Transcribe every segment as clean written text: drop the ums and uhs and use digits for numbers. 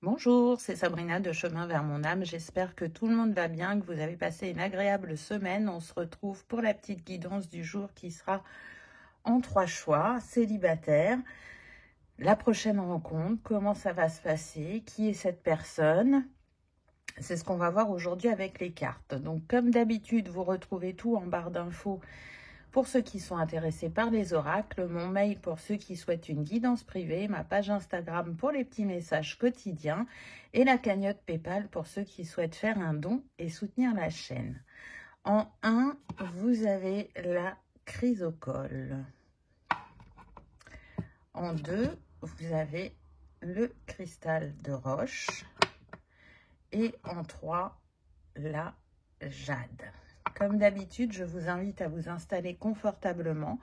Bonjour, c'est Sabrina de Chemin vers mon âme. J'espère que tout le monde va bien, que vous avez passé une agréable semaine. On se retrouve pour la petite guidance du jour qui sera en 3 choix. Célibataire, la prochaine rencontre, comment ça va se passer, qui est cette personne. C'est ce qu'on va voir aujourd'hui avec les cartes. Donc comme d'habitude, vous retrouvez tout en barre d'infos pour ceux qui sont intéressés par les oracles, mon mail pour ceux qui souhaitent une guidance privée, ma page Instagram pour les petits messages quotidiens et la cagnotte PayPal pour ceux qui souhaitent faire un don et soutenir la chaîne. En 1, vous avez la chrysocole. En 2, vous avez le cristal de roche. Et en 3, la jade. Comme d'habitude, je vous invite à vous installer confortablement,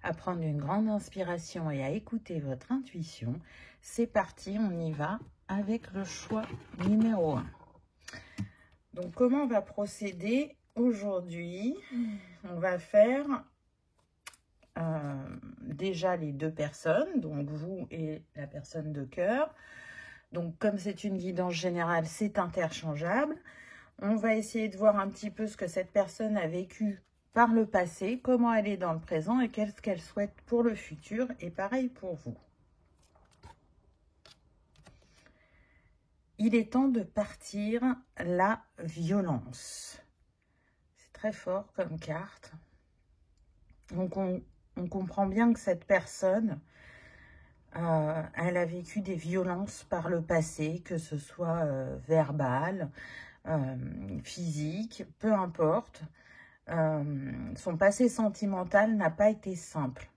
à prendre une grande inspiration et à écouter votre intuition. C'est parti, on y va avec le choix numéro 1. Donc, comment on va procéder aujourd'hui? On va faire déjà les deux personnes, donc vous et la personne de cœur. Donc, comme c'est une guidance générale, c'est interchangeable. On va essayer de voir un petit peu ce que cette personne a vécu par le passé, comment elle est dans le présent et qu'est-ce qu'elle souhaite pour le futur. Et pareil pour vous. Il est temps de partir la violence. C'est très fort comme carte. Donc, on comprend bien que cette personne, elle a vécu des violences par le passé, que ce soit verbal, physique, peu importe. Son passé sentimental n'a pas été simple.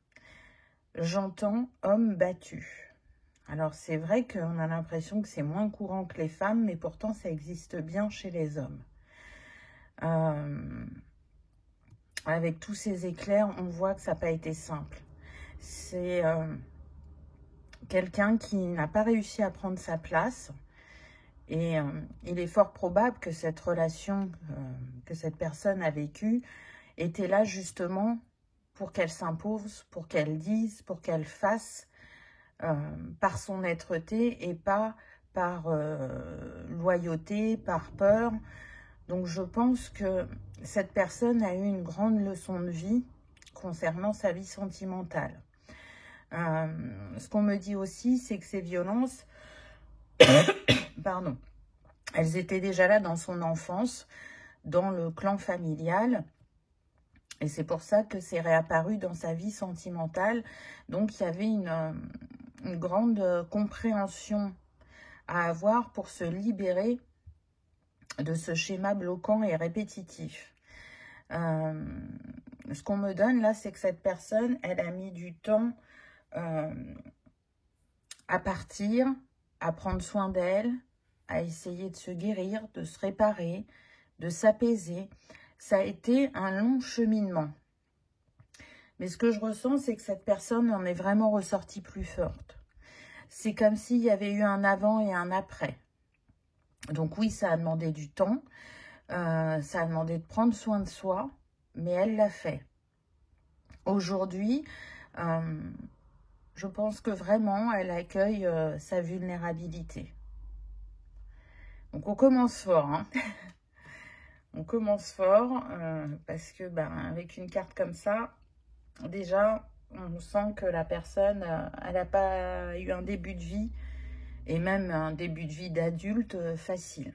J'entends homme battu. Alors c'est vrai qu'on a l'impression que c'est moins courant que les femmes, mais pourtant ça existe bien chez les hommes. Avec tous ces éclairs, on voit que ça n'a pas été simple. C'est quelqu'un qui n'a pas réussi à prendre sa place. Et il est fort probable que cette relation que cette personne a vécue était là justement pour qu'elle s'impose, pour qu'elle dise, pour qu'elle fasse par son être-té et pas par loyauté, par peur. Donc je pense que cette personne a eu une grande leçon de vie concernant sa vie sentimentale. Ce qu'on me dit aussi, c'est que ces violences... Pardon. Elles étaient déjà là dans son enfance, dans le clan familial. Et c'est pour ça que c'est réapparu dans sa vie sentimentale. Donc, il y avait une grande compréhension à avoir pour se libérer de ce schéma bloquant et répétitif. Ce qu'on me donne là, c'est que cette personne, elle a mis du temps à partir, à prendre soin d'elle, à essayer de se guérir, de se réparer, de s'apaiser. Ça a été un long cheminement. Mais ce que je ressens, c'est que cette personne en est vraiment ressortie plus forte. C'est comme s'il y avait eu un avant et un après. Donc oui, ça a demandé du temps, ça a demandé de prendre soin de soi, mais elle l'a fait. Aujourd'hui, je pense que vraiment, elle accueille sa vulnérabilité. Donc, on commence fort, hein. On commence fort parce que, avec une carte comme ça, déjà, on sent que la personne, elle n'a pas eu un début de vie, et même un début de vie d'adulte facile.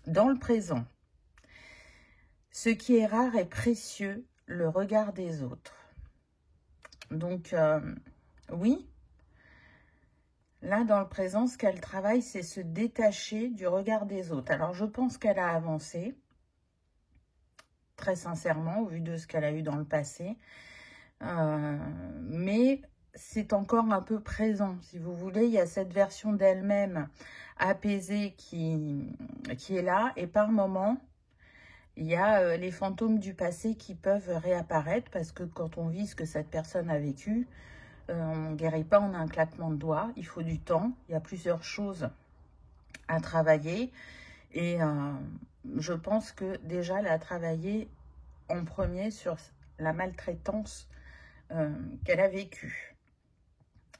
Dans le présent, ce qui est rare et précieux, le regard des autres. Donc, oui. Là, dans le présent, ce qu'elle travaille, c'est se détacher du regard des autres. Alors, je pense qu'elle a avancé, très sincèrement, au vu de ce qu'elle a eu dans le passé. Mais c'est encore un peu présent, si vous voulez. Il y a cette version d'elle-même apaisée qui est là. Et par moments, il y a les fantômes du passé qui peuvent réapparaître. Parce que quand on vit ce que cette personne a vécu... on ne guérit pas en un claquement de doigts, il faut du temps, il y a plusieurs choses à travailler. Et je pense que déjà, elle a travaillé en premier sur la maltraitance qu'elle a vécue.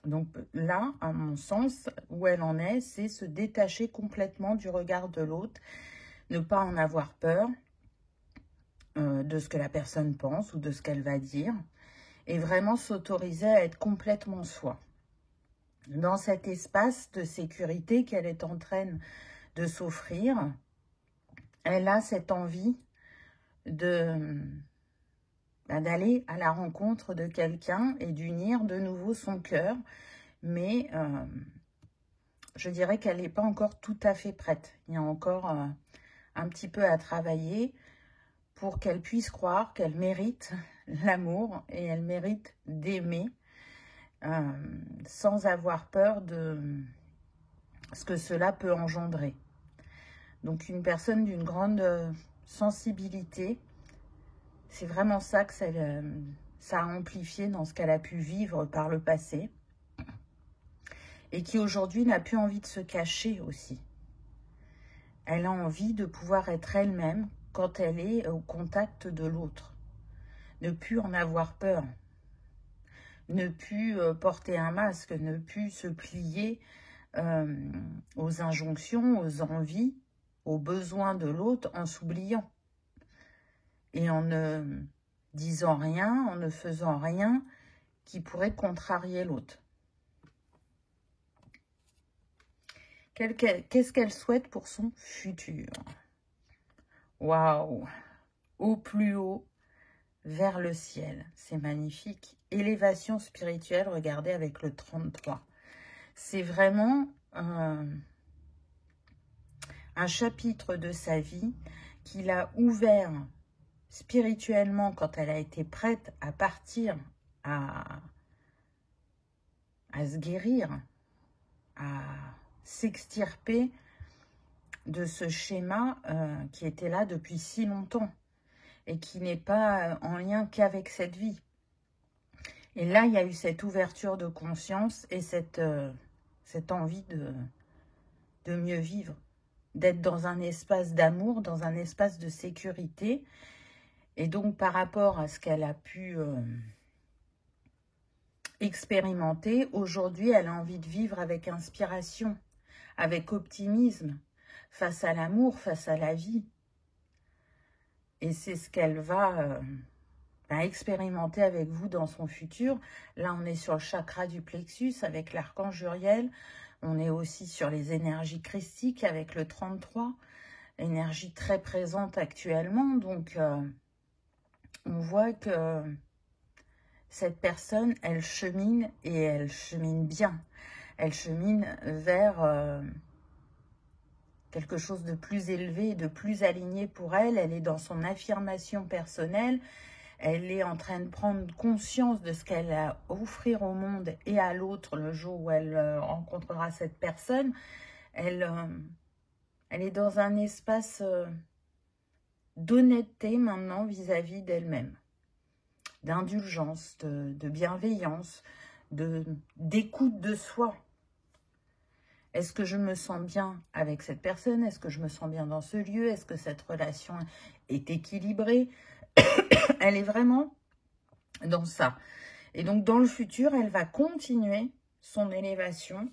Donc là, à mon sens, où elle en est, c'est se détacher complètement du regard de l'autre, ne pas en avoir peur de ce que la personne pense ou de ce qu'elle va dire, et vraiment s'autoriser à être complètement soi. Dans cet espace de sécurité qu'elle est en train de s'offrir, elle a cette envie d'aller à la rencontre de quelqu'un et d'unir de nouveau son cœur, mais je dirais qu'elle n'est pas encore tout à fait prête. Il y a encore un petit peu à travailler pour qu'elle puisse croire qu'elle mérite l'amour et elle mérite d'aimer sans avoir peur de ce que cela peut engendrer. Donc une personne d'une grande sensibilité, c'est vraiment ça que ça a amplifié dans ce qu'elle a pu vivre par le passé et qui aujourd'hui n'a plus envie de se cacher aussi. Elle a envie de pouvoir être elle-même quand elle est au contact de l'autre. Ne plus en avoir peur. Ne plus porter un masque, ne plus se plier aux injonctions, aux envies, aux besoins de l'autre en s'oubliant. Et en ne disant rien, en ne faisant rien qui pourrait contrarier l'autre. Qu'est-ce qu'elle souhaite pour son futur? Waouh! Au plus haut, vers le ciel. C'est magnifique. Élévation spirituelle, regardez avec le 33. C'est vraiment un chapitre de sa vie qu'il a ouvert spirituellement quand elle a été prête à partir, à se guérir, à s'extirper de ce schéma qui était là depuis si longtemps et qui n'est pas en lien qu'avec cette vie. Et là, il y a eu cette ouverture de conscience et cette envie de mieux vivre, d'être dans un espace d'amour, dans un espace de sécurité. Et donc, par rapport à ce qu'elle a pu expérimenter, aujourd'hui, elle a envie de vivre avec inspiration, avec optimisme, face à l'amour, face à la vie. Et c'est ce qu'elle va expérimenter avec vous dans son futur. Là, on est sur le chakra du plexus avec l'archange Uriel. On est aussi sur les énergies christiques avec le 33. Énergie très présente actuellement. Donc, on voit que cette personne, elle chemine et elle chemine bien. Elle chemine vers quelque chose de plus élevé, de plus aligné pour elle. Elle est dans son affirmation personnelle. Elle est en train de prendre conscience de ce qu'elle a à offrir au monde et à l'autre le jour où elle rencontrera cette personne. Elle est dans un espace d'honnêteté maintenant vis-à-vis d'elle-même, d'indulgence, de bienveillance, d'écoute de soi. Est-ce que je me sens bien avec cette personne? Est-ce que je me sens bien dans ce lieu? Est-ce que cette relation est équilibrée? Elle est vraiment dans ça. Et donc, dans le futur, elle va continuer son élévation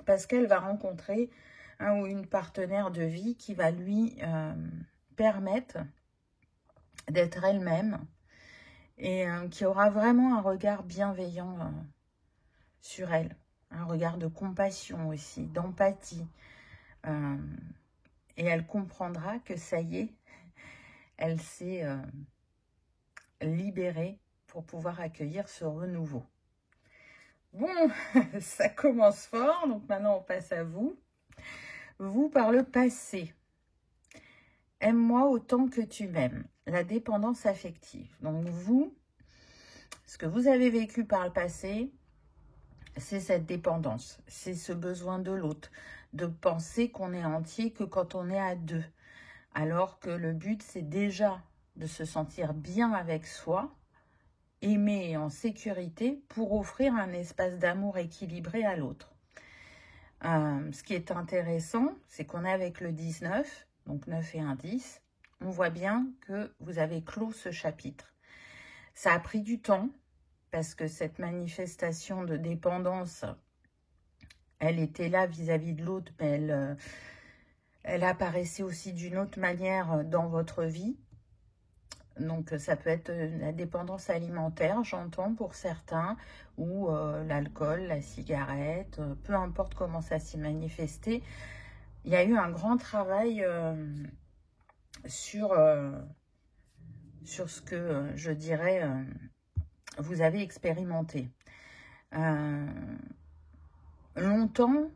parce qu'elle va rencontrer un ou une partenaire de vie qui va lui permettre d'être elle-même et qui aura vraiment un regard bienveillant sur elle. Un regard de compassion aussi, d'empathie. Et elle comprendra que ça y est, elle s'est libérée pour pouvoir accueillir ce renouveau. Bon, ça commence fort, donc maintenant on passe à vous. Vous par le passé. Aime-moi autant que tu m'aimes. La dépendance affective. Donc vous, ce que vous avez vécu par le passé, c'est cette dépendance, c'est ce besoin de l'autre, de penser qu'on est entier que quand on est à deux. Alors que le but, c'est déjà de se sentir bien avec soi, aimé et en sécurité, pour offrir un espace d'amour équilibré à l'autre. Ce qui est intéressant, c'est qu'on est avec le 19, donc 9 et 1, 10, on voit bien que vous avez clos ce chapitre. Ça a pris du temps. parce que cette manifestation de dépendance, elle était là vis-à-vis de l'autre, mais elle apparaissait aussi d'une autre manière dans votre vie. Donc, ça peut être la dépendance alimentaire, j'entends, pour certains, ou l'alcool, la cigarette, peu importe comment ça s'est manifesté. Il y a eu un grand travail sur ce que, je dirais, vous avez expérimenté. Longtemps,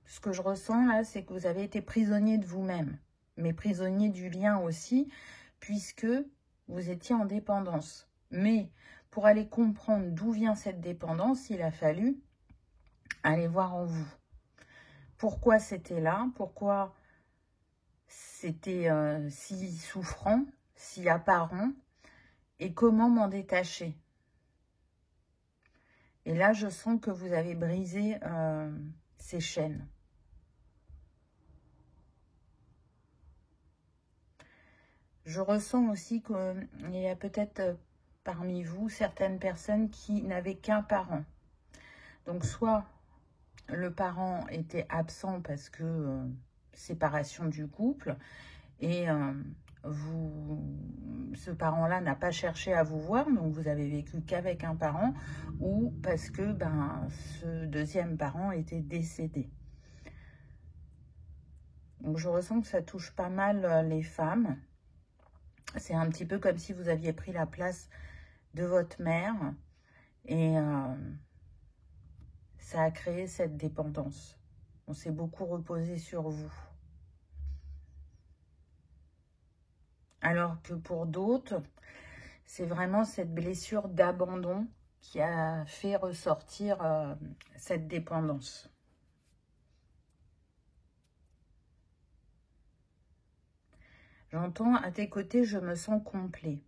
ce que je ressens là, c'est que vous avez été prisonnier de vous-même, mais prisonnier du lien aussi, puisque vous étiez en dépendance. Mais pour aller comprendre d'où vient cette dépendance, il a fallu aller voir en vous. Pourquoi c'était là? Pourquoi c'était si souffrant, si apparent? Et comment m'en détacher? Et là, je sens que vous avez brisé ces chaînes. Je ressens aussi qu'il y a peut-être parmi vous certaines personnes qui n'avaient qu'un parent. Donc, soit le parent était absent parce que séparation du couple, et ce parent-là n'a pas cherché à vous voir, donc vous avez vécu qu'avec un parent, ou parce que ce deuxième parent était décédé. Donc je ressens que ça touche pas mal les femmes. C'est un petit peu comme si vous aviez pris la place de votre mère, et ça a créé cette dépendance. On s'est beaucoup reposé sur vous. Alors que pour d'autres, c'est vraiment cette blessure d'abandon qui a fait ressortir cette dépendance. J'entends à tes côtés, je me sens complet.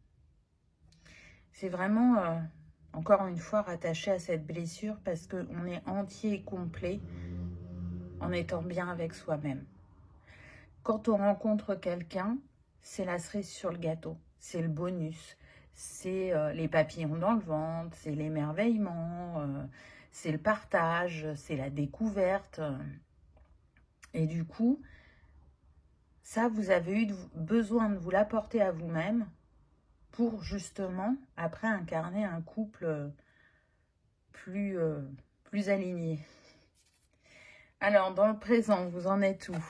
C'est vraiment, encore une fois, rattaché à cette blessure parce qu'on est entier et complet en étant bien avec soi-même. Quand on rencontre quelqu'un, c'est la cerise sur le gâteau, c'est le bonus, c'est les papillons dans le ventre, c'est l'émerveillement, c'est le partage, c'est la découverte. Et du coup, ça, vous avez eu besoin de vous l'apporter à vous-même pour justement, après, incarner un couple plus aligné. Alors, dans le présent, vous en êtes où?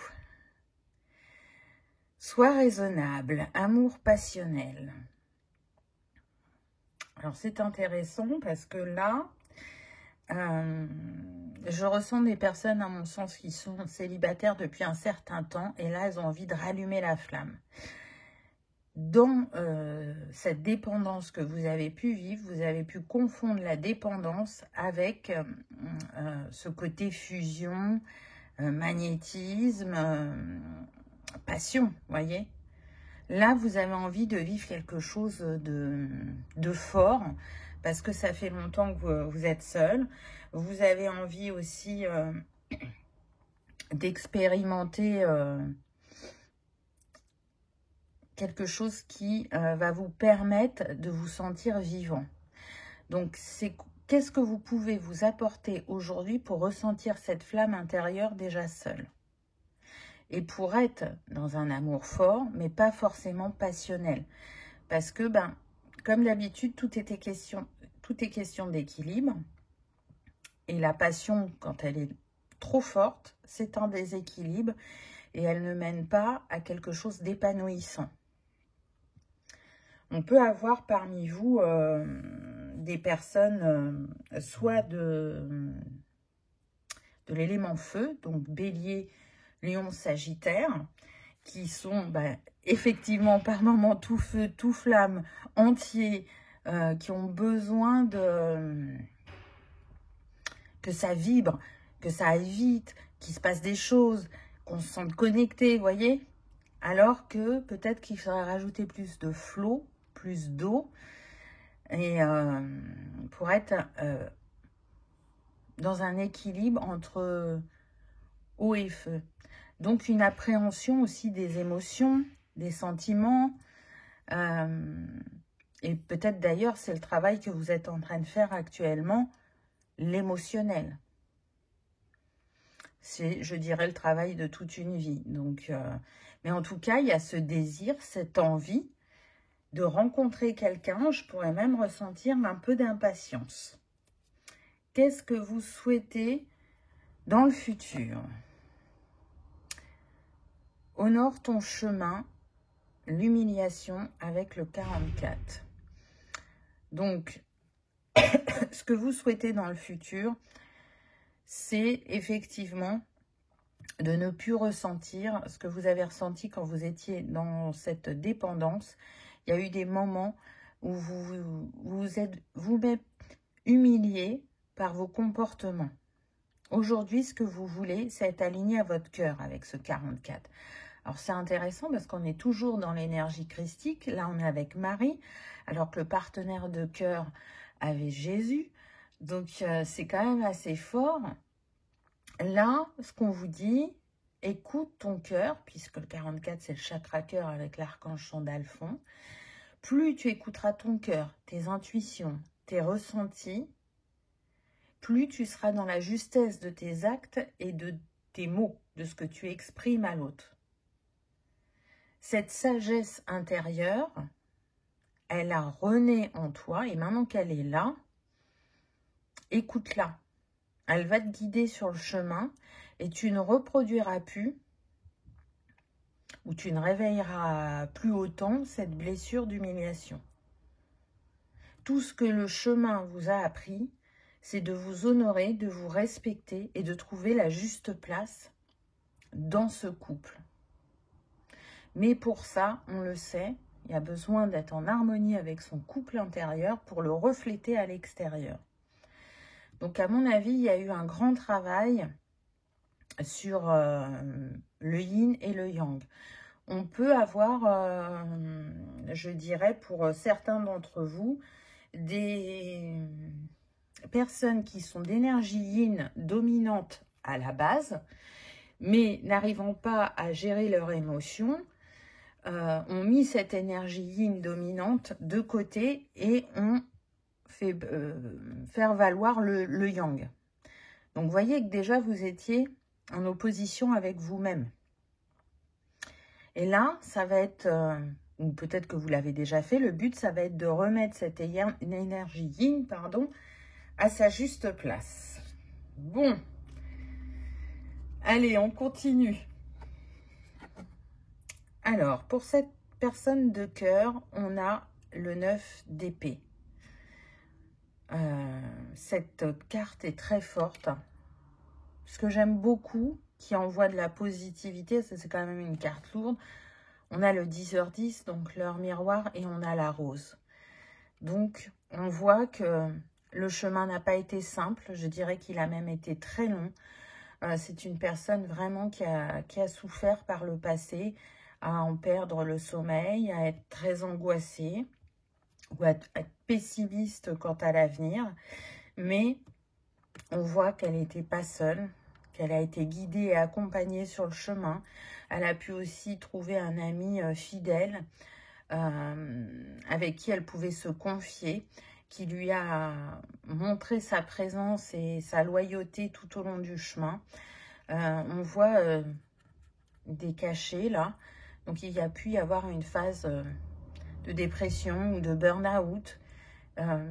Sois raisonnable, amour passionnel. Alors, c'est intéressant parce que là, je ressens des personnes, à mon sens, qui sont célibataires depuis un certain temps. Et là, elles ont envie de rallumer la flamme. Dans cette dépendance que vous avez pu vivre, vous avez pu confondre la dépendance avec ce côté fusion, magnétisme, passion, voyez. Là, vous avez envie de vivre quelque chose de fort, parce que ça fait longtemps que vous êtes seul. Vous avez envie aussi d'expérimenter quelque chose qui va vous permettre de vous sentir vivant. Donc, qu'est-ce que vous pouvez vous apporter aujourd'hui pour ressentir cette flamme intérieure déjà seule? Et pour être dans un amour fort, mais pas forcément passionnel. Parce que, comme d'habitude, tout est question d'équilibre. Et la passion, quand elle est trop forte, c'est un déséquilibre. Et elle ne mène pas à quelque chose d'épanouissant. On peut avoir parmi vous des personnes, soit de l'élément feu, donc bélier, lion, sagittaire, qui sont effectivement par moments tout feu, tout flamme, entiers, qui ont besoin que ça vibre, que ça aille vite, qu'il se passe des choses, qu'on se sente connecté, vous voyez? Alors que peut-être qu'il faudrait rajouter plus de flot, plus d'eau, et pour être dans un équilibre entre eau et feu. Donc, une appréhension aussi des émotions, des sentiments, Et peut-être d'ailleurs, c'est le travail que vous êtes en train de faire actuellement, l'émotionnel. C'est, je dirais, le travail de toute une vie. Donc, mais en tout cas, il y a ce désir, cette envie de rencontrer quelqu'un. Je pourrais même ressentir un peu d'impatience. Qu'est-ce que vous souhaitez dans le futur? Honore ton chemin, l'humiliation avec le 44. Donc, ce que vous souhaitez dans le futur, c'est effectivement de ne plus ressentir ce que vous avez ressenti quand vous étiez dans cette dépendance. Il y a eu des moments où vous êtes vous-même humilié par vos comportements. Aujourd'hui, ce que vous voulez, c'est être aligné à votre cœur avec ce 44. Alors, c'est intéressant parce qu'on est toujours dans l'énergie christique. Là, on est avec Marie, alors que le partenaire de cœur avait Jésus. Donc, c'est quand même assez fort. Là, ce qu'on vous dit, écoute ton cœur, puisque le 44, c'est le chakra cœur avec l'archange Sandalphon. Plus tu écouteras ton cœur, tes intuitions, tes ressentis, plus tu seras dans la justesse de tes actes et de tes mots, de ce que tu exprimes à l'autre. Cette sagesse intérieure, elle a rené en toi, et maintenant qu'elle est là, écoute-la. Elle va te guider sur le chemin, et tu ne reproduiras plus, ou tu ne réveilleras plus autant cette blessure d'humiliation. Tout ce que le chemin vous a appris, c'est de vous honorer, de vous respecter et de trouver la juste place dans ce couple. Mais pour ça, on le sait, il y a besoin d'être en harmonie avec son couple intérieur pour le refléter à l'extérieur. Donc, à mon avis, il y a eu un grand travail sur le yin et le yang. On peut avoir, je dirais, pour certains d'entre vous, des personnes qui sont d'énergie yin dominante à la base, mais n'arrivant pas à gérer leurs émotions, ont mis cette énergie yin dominante de côté et ont fait faire valoir le yang. Donc, vous voyez que déjà, vous étiez en opposition avec vous-même. Et là, ça va être, ou peut-être que vous l'avez déjà fait, le but, ça va être de remettre cette énergie yin, pardon, à sa juste place. Bon. Allez, on continue. Alors, pour cette personne de cœur, on a le 9 d'épée. Cette carte est très forte. Ce que j'aime beaucoup, qui envoie de la positivité, c'est quand même une carte lourde. On a le 10h10, donc l'heure miroir, et on a la rose. Donc, on voit que le chemin n'a pas été simple. Je dirais qu'il a même été très long. C'est une personne vraiment qui a souffert par le passé, à en perdre le sommeil, à être très angoissée ou à être pessimiste quant à l'avenir. Mais on voit qu'elle n'était pas seule, qu'elle a été guidée et accompagnée sur le chemin. Elle a pu aussi trouver un ami fidèle avec qui elle pouvait se confier, qui lui a montré sa présence et sa loyauté tout au long du chemin. On voit des cachets là. Donc, il y a pu y avoir une phase de dépression ou de burn-out.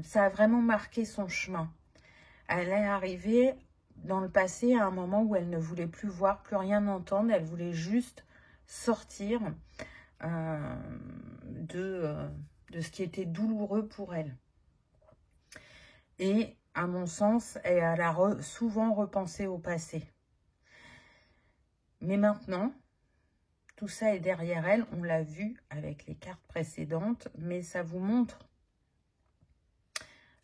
Ça a vraiment marqué son chemin. Elle est arrivée dans le passé à un moment où elle ne voulait plus voir, plus rien entendre. Elle voulait juste sortir de ce qui était douloureux pour elle. Et à mon sens, elle a souvent repensé au passé. Mais maintenant, tout ça est derrière elle, on l'a vu avec les cartes précédentes, mais ça vous montre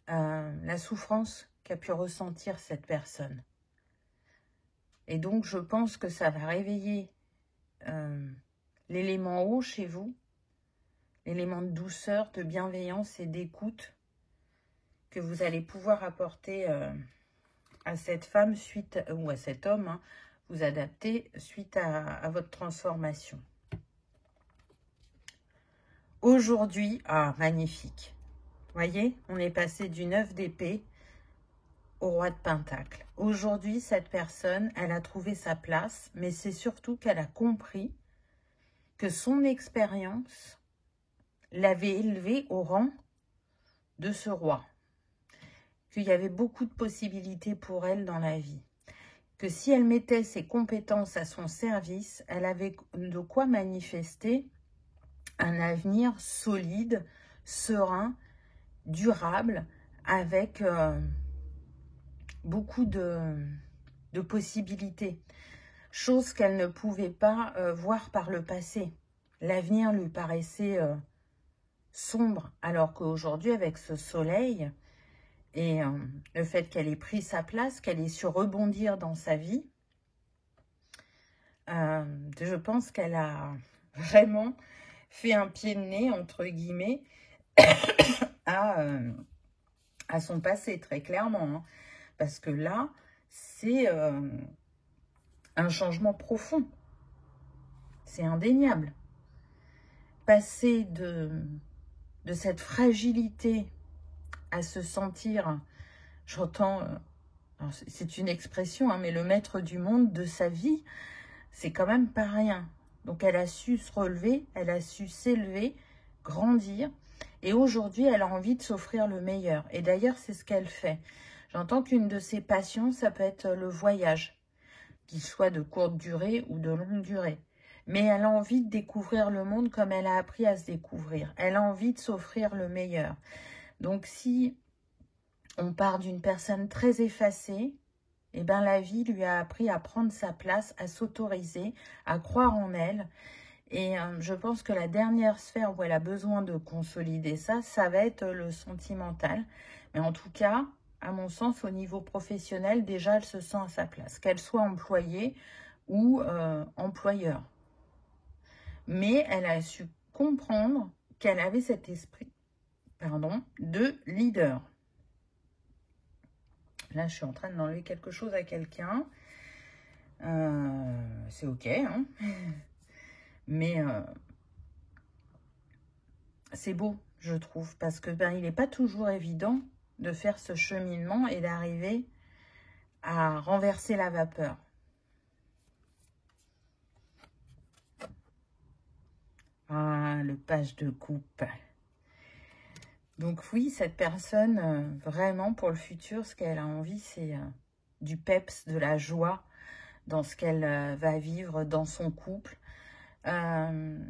la souffrance qu'a pu ressentir cette personne. Et donc, je pense que ça va réveiller l'élément haut chez vous, l'élément de douceur, de bienveillance et d'écoute que vous allez pouvoir apporter à cette femme suite, ou à cet homme, hein, vous adapter suite à votre transformation. Aujourd'hui, ah, magnifique. Voyez, on est passé du 9 d'épée au roi de Pentacle. Aujourd'hui, cette personne, elle a trouvé sa place, mais c'est surtout qu'elle a compris que son expérience l'avait élevée au rang de ce roi. Qu'il y avait beaucoup de possibilités pour elle dans la vie. Que si elle mettait ses compétences à son service, elle avait de quoi manifester un avenir solide, serein, durable, avec beaucoup de possibilités. Chose qu'elle ne pouvait pas voir par le passé. L'avenir lui paraissait sombre, alors qu'aujourd'hui, avec ce soleil et le fait qu'elle ait pris sa place, qu'elle ait su rebondir dans sa vie, je pense qu'elle a vraiment fait un pied de nez, entre guillemets, à son passé, très clairement. Hein. Parce que là, c'est un changement profond. C'est indéniable. Passer de cette fragilité à se sentir, j'entends, c'est une expression, hein, mais le maître du monde de sa vie, c'est quand même pas rien. Donc elle a su se relever, elle a su s'élever, grandir, et aujourd'hui elle a envie de s'offrir le meilleur. Et d'ailleurs c'est ce qu'elle fait. J'entends qu'une de ses passions, ça peut être le voyage, qu'il soit de courte durée ou de longue durée. Mais elle a envie de découvrir le monde comme elle a appris à se découvrir. Elle a envie de s'offrir le meilleur. Donc si on part d'une personne très effacée, eh ben la vie lui a appris à prendre sa place, à s'autoriser, à croire en elle. Et je pense que la dernière sphère où elle a besoin de consolider ça, ça va être le sentimental. Mais en tout cas, à mon sens, au niveau professionnel, déjà, elle se sent à sa place. Qu'elle soit employée ou employeur. Mais elle a su comprendre qu'elle avait cet esprit, de leader. Là, je suis en train d'enlever quelque chose à quelqu'un. C'est ok, hein. Mais c'est beau, je trouve, parce que il n'est pas toujours évident de faire ce cheminement et d'arriver à renverser la vapeur. Ah, le page de coupe. Donc oui, cette personne, vraiment, pour le futur, ce qu'elle a envie, c'est du peps, de la joie dans ce qu'elle va vivre dans son couple. Je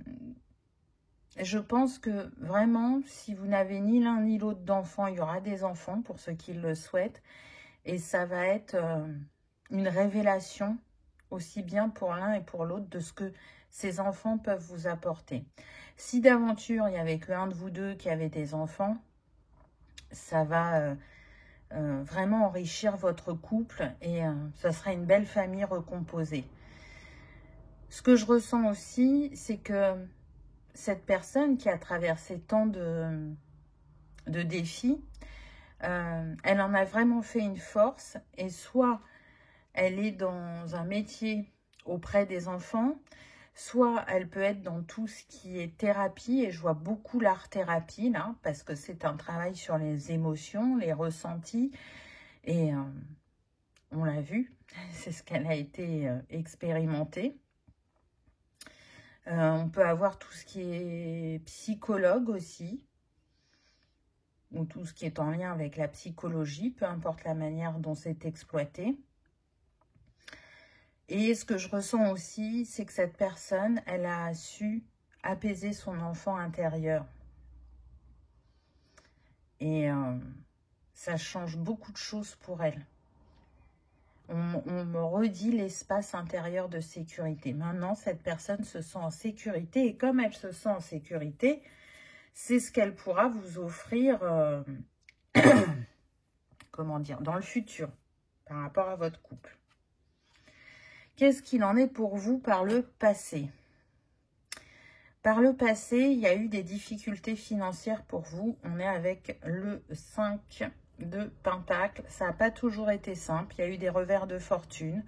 pense que vraiment, si vous n'avez ni l'un ni l'autre d'enfants, il y aura des enfants pour ceux qui le souhaitent. Et ça va être une révélation, aussi bien pour l'un et pour l'autre, de ce que ces enfants peuvent vous apporter. Si d'aventure, il n'y avait qu'un de vous deux qui avait des enfants, ça va vraiment enrichir votre couple et ça sera une belle famille recomposée. Ce que je ressens aussi, c'est que cette personne qui a traversé tant de défis, elle en a vraiment fait une force, et soit elle est dans un métier auprès des enfants, soit elle peut être dans tout ce qui est thérapie, et je vois beaucoup l'art-thérapie là, parce que c'est un travail sur les émotions, les ressentis, et on l'a vu, c'est ce qu'elle a été expérimentée. On peut avoir tout ce qui est psychologue aussi, ou tout ce qui est en lien avec la psychologie, peu importe la manière dont c'est exploité. Et ce que je ressens aussi, c'est que cette personne, elle a su apaiser son enfant intérieur. Et ça change beaucoup de choses pour elle. On me redit l'espace intérieur de sécurité. Maintenant, cette personne se sent en sécurité. Et comme elle se sent en sécurité, c'est ce qu'elle pourra vous offrir, comment dire, dans le futur, par rapport à votre couple. Qu'est-ce qu'il en est pour vous par le passé? Par le passé, il y a eu des difficultés financières pour vous. On est avec le 5 de Pentacle. Ça n'a pas toujours été simple. Il y a eu des revers de fortune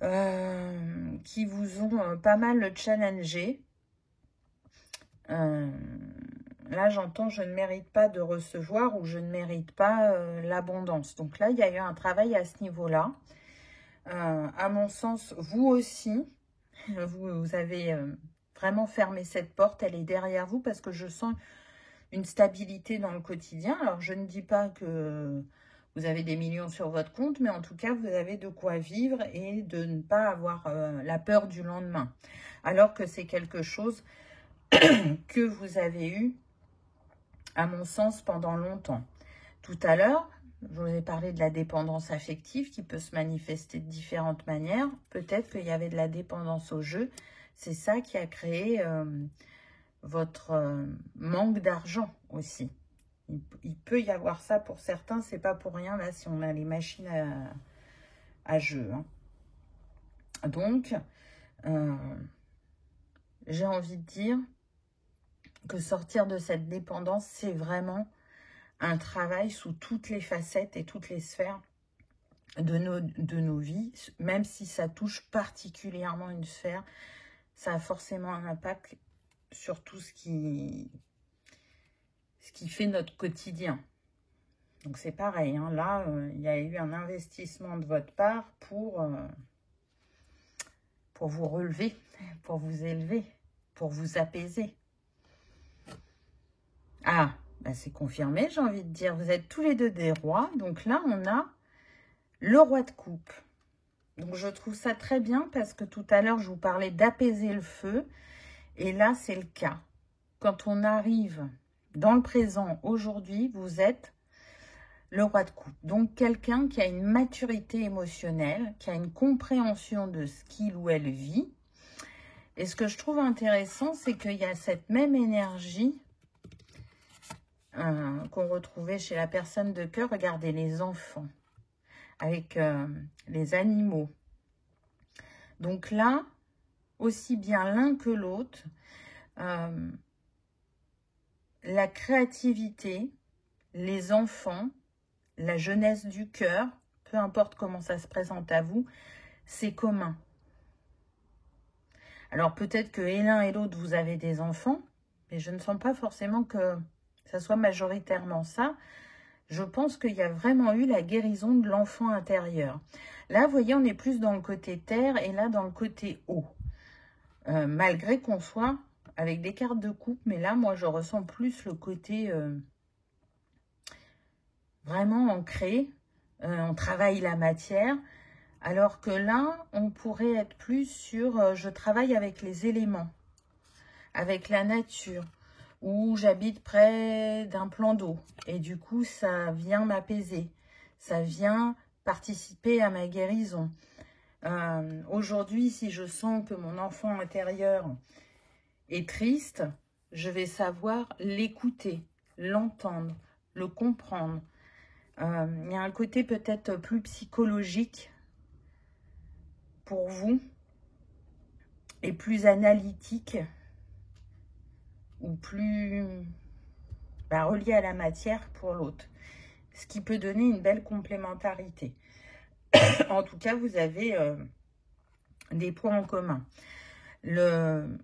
qui vous ont pas mal challengé. Là, j'entends je ne mérite pas de recevoir ou je ne mérite pas l'abondance. Donc là, il y a eu un travail à ce niveau-là. À mon sens, vous aussi, vous avez vraiment fermé cette porte. Elle est derrière vous parce que je sens une stabilité dans le quotidien. Alors, je ne dis pas que vous avez des millions sur votre compte, mais en tout cas, vous avez de quoi vivre et de ne pas avoir la peur du lendemain. Alors que c'est quelque chose que vous avez eu, à mon sens, pendant longtemps. Tout à l'heure, je vous ai parlé de la dépendance affective qui peut se manifester de différentes manières. Peut-être qu'il y avait de la dépendance au jeu. C'est ça qui a créé votre manque d'argent aussi. Il peut y avoir ça pour certains. C'est pas pour rien, là, si on a les machines à jeu. Hein. Donc, j'ai envie de dire que sortir de cette dépendance, c'est vraiment un travail sous toutes les facettes et toutes les sphères de nos vies. Même si ça touche particulièrement une sphère, ça a forcément un impact sur tout ce qui fait notre quotidien. Donc c'est pareil, hein. Là, il y a eu un investissement de votre part pour vous relever, pour vous élever, pour vous apaiser. Ah, bah c'est confirmé, j'ai envie de dire. Vous êtes tous les deux des rois. Donc là, on a le roi de coupe. Donc je trouve ça très bien parce que tout à l'heure, je vous parlais d'apaiser le feu. Et là, c'est le cas. Quand on arrive dans le présent, aujourd'hui, vous êtes le roi de coupe. Donc quelqu'un qui a une maturité émotionnelle, qui a une compréhension de ce qu'il ou elle vit. Et ce que je trouve intéressant, c'est qu'il y a cette même énergie qu'on retrouvait chez la personne de cœur. Regardez les enfants, avec les animaux. Donc là, aussi bien l'un que l'autre, la créativité, les enfants, la jeunesse du cœur, peu importe comment ça se présente à vous, c'est commun. Alors peut-être que et l'un et l'autre, vous avez des enfants, mais je ne sens pas forcément que ça soit majoritairement ça. Je pense qu'il y a vraiment eu la guérison de l'enfant intérieur. Là, vous voyez, on est plus dans le côté terre et là, dans le côté eau. Malgré qu'on soit avec des cartes de coupe, mais là, moi, je ressens plus le côté vraiment ancré. On travaille la matière. Alors que là, on pourrait être plus sur je travaille avec les éléments, avec la nature, ou j'habite près d'un plan d'eau. Et du coup, ça vient m'apaiser. Ça vient participer à ma guérison. Aujourd'hui, si je sens que mon enfant intérieur est triste, je vais savoir l'écouter, l'entendre, le comprendre. Il y a un côté peut-être plus psychologique pour vous et plus analytique ou plus relié à la matière pour l'autre. Ce qui peut donner une belle complémentarité. En tout cas, vous avez des points en commun. Le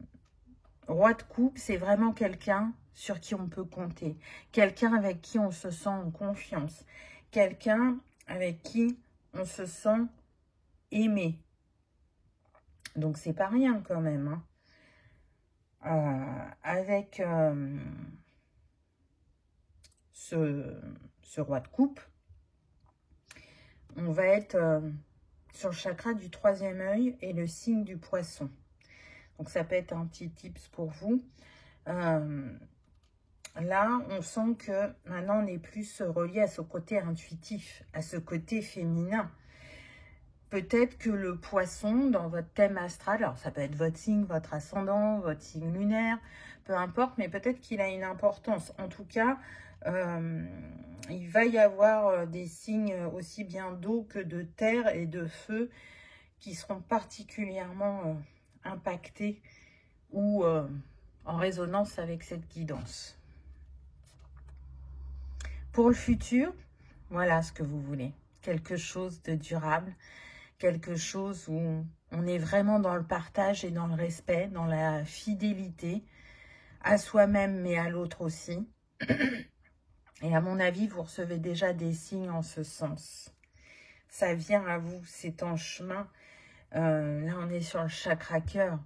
roi de coupe, c'est vraiment quelqu'un sur qui on peut compter. Quelqu'un avec qui on se sent en confiance. Quelqu'un avec qui on se sent aimé. Donc, c'est pas rien quand même. Hein. Avec ce roi de coupe, on va être sur le chakra du 3e œil et le signe du poisson. Donc, ça peut être un petit tips pour vous. Là, on sent que maintenant, on est plus relié à ce côté intuitif, à ce côté féminin. Peut-être que le poisson, dans votre thème astral, alors ça peut être votre signe, votre ascendant, votre signe lunaire, peu importe, mais peut-être qu'il a une importance. En tout cas, il va y avoir des signes aussi bien d'eau que de terre et de feu qui seront particulièrement impactés ou en résonance avec cette guidance. Pour le futur, voilà ce que vous voulez. Quelque chose de durable, quelque chose où on est vraiment dans le partage et dans le respect, dans la fidélité, à soi-même, mais à l'autre aussi. Et à mon avis, vous recevez déjà des signes en ce sens. Ça vient à vous, c'est en chemin. Là, on est sur le chakra cœur.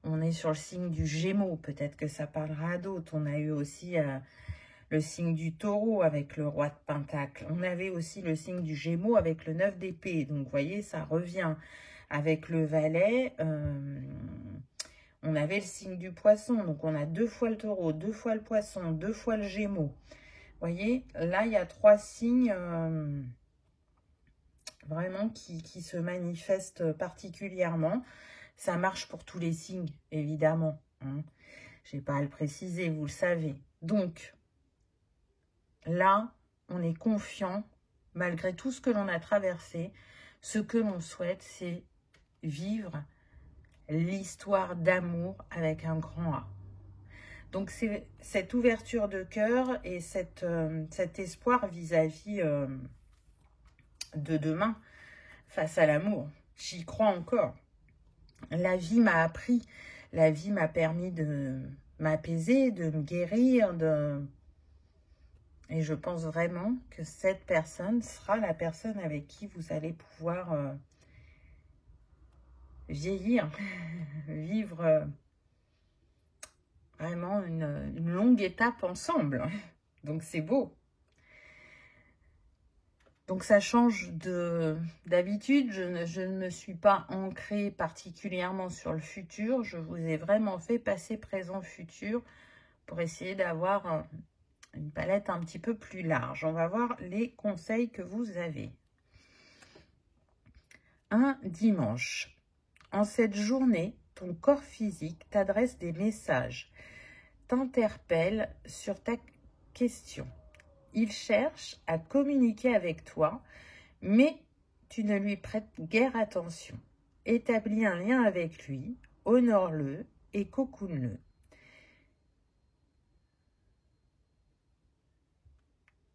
On est sur le signe du Gémeaux. Peut-être que ça parlera à d'autres. On a eu aussi le signe du Taureau avec le roi de Pentacle. On avait aussi le signe du Gémeaux avec le 9 d'épée. Donc, vous voyez, ça revient. Avec le Valet, on avait le signe du Poisson. Donc, on a 2 fois le Taureau, 2 fois le Poisson, 2 fois le Gémeaux. Vous voyez, là, il y a 3 signes vraiment qui se manifestent particulièrement. Ça marche pour tous les signes, évidemment. Hein. Je n'ai pas à le préciser, vous le savez. Donc, là, on est confiant, malgré tout ce que l'on a traversé. Ce que l'on souhaite, c'est vivre l'histoire d'amour avec un grand A. Donc, c'est cette ouverture de cœur et cet espoir vis-à-vis de demain face à l'amour. J'y crois encore. La vie m'a appris, la vie m'a permis de m'apaiser, de me guérir, et je pense vraiment que cette personne sera la personne avec qui vous allez pouvoir vieillir, vivre vraiment une longue étape ensemble. Donc c'est beau. Donc ça change d'habitude, je ne me suis pas ancrée particulièrement sur le futur, je vous ai vraiment fait passer présent-futur pour essayer d'avoir une palette un petit peu plus large. On va voir les conseils que vous avez. Un dimanche. En cette journée, ton corps physique t'adresse des messages, t'interpelle sur ta question. Il cherche à communiquer avec toi, mais tu ne lui prêtes guère attention. Établis un lien avec lui, honore-le et cocoune-le.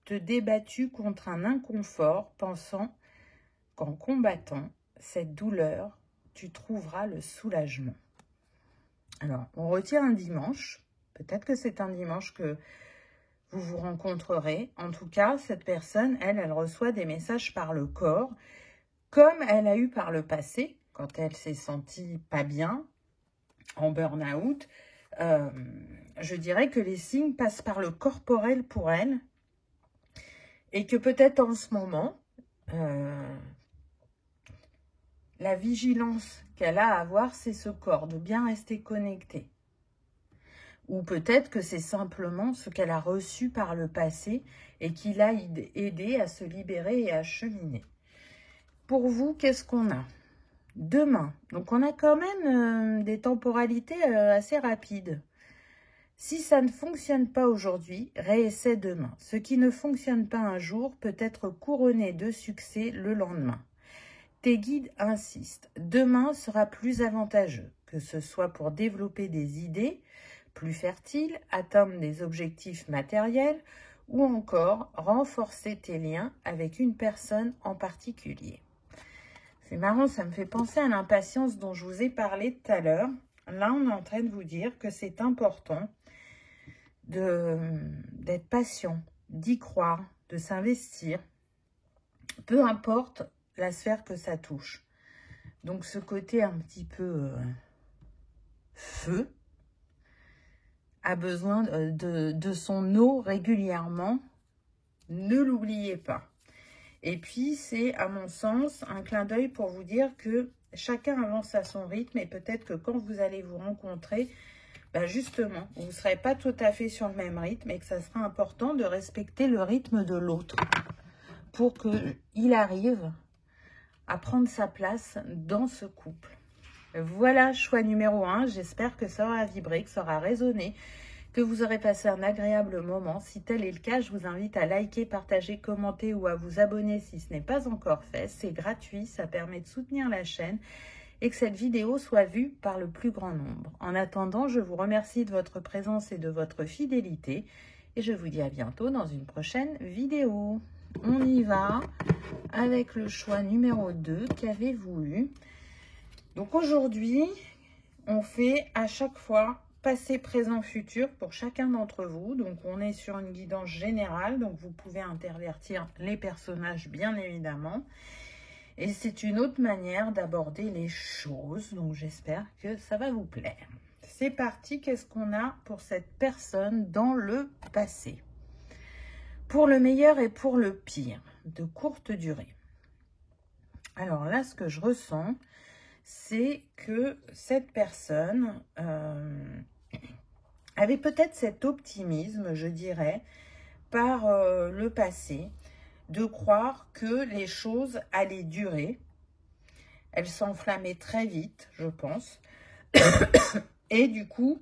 Te débattu contre un inconfort, pensant qu'en combattant cette douleur, tu trouveras le soulagement. Alors, on retire un dimanche. Peut-être que c'est un dimanche que vous vous rencontrerez. En tout cas, cette personne, elle reçoit des messages par le corps, comme elle a eu par le passé, quand elle s'est sentie pas bien, en burn-out. Je dirais que les signes passent par le corporel pour elle, et que peut-être en ce moment, la vigilance qu'elle a à avoir, c'est ce corps, de bien rester connecté. Ou peut-être que c'est simplement ce qu'elle a reçu par le passé et qui l'a aidé à se libérer et à cheminer. Pour vous, qu'est-ce qu'on a? Demain. Donc, on a quand même des temporalités assez rapides. Si ça ne fonctionne pas aujourd'hui, réessaie demain. Ce qui ne fonctionne pas un jour peut être couronné de succès le lendemain. Tes guides insistent. Demain sera plus avantageux, que ce soit pour développer des idées plus fertiles, atteindre des objectifs matériels ou encore renforcer tes liens avec une personne en particulier. C'est marrant, ça me fait penser à l'impatience dont je vous ai parlé tout à l'heure. Là, on est en train de vous dire que c'est important d'être patient, d'y croire, de s'investir, peu importe la sphère que ça touche. Donc, ce côté un petit peu feu a besoin de son eau régulièrement. Ne l'oubliez pas. Et puis, c'est, à mon sens, un clin d'œil pour vous dire que chacun avance à son rythme et peut-être que quand vous allez vous rencontrer, ben justement, vous ne serez pas tout à fait sur le même rythme et que ça sera important de respecter le rythme de l'autre pour qu'il arrive à prendre sa place dans ce couple. Voilà, choix numéro 1. J'espère que ça aura vibré, que ça aura résonné, que vous aurez passé un agréable moment. Si tel est le cas, je vous invite à liker, partager, commenter ou à vous abonner si ce n'est pas encore fait. C'est gratuit, ça permet de soutenir la chaîne et que cette vidéo soit vue par le plus grand nombre. En attendant, je vous remercie de votre présence et de votre fidélité et je vous dis à bientôt dans une prochaine vidéo. On y va avec le choix numéro 2. Qu'avez-vous eu? Donc aujourd'hui, on fait à chaque fois passé, présent, futur pour chacun d'entre vous. Donc, on est sur une guidance générale. Donc, vous pouvez intervertir les personnages, bien évidemment. Et c'est une autre manière d'aborder les choses. Donc, j'espère que ça va vous plaire. C'est parti. Qu'est-ce qu'on a pour cette personne dans le passé? Pour le meilleur et pour le pire, de courte durée. Alors là, ce que je ressens, c'est que cette personne avait peut-être cet optimisme, je dirais, par le passé, de croire que les choses allaient durer. Elle s'enflammait très vite, je pense. Et du coup,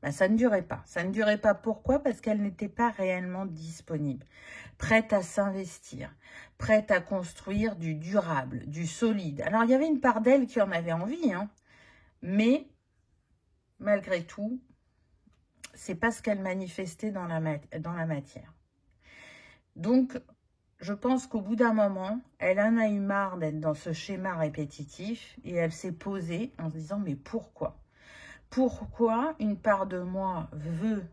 ça ne durait pas. Ça ne durait pas. Pourquoi? Parce qu'elle n'était pas réellement disponible, prête à s'investir, prête à construire du durable, du solide. Alors, il y avait une part d'elle qui en avait envie, hein, mais malgré tout, c'est pas ce qu'elle manifestait dans la matière. Donc, je pense qu'au bout d'un moment, elle en a eu marre d'être dans ce schéma répétitif et elle s'est posée en se disant, mais pourquoi? Pourquoi une part de moi veut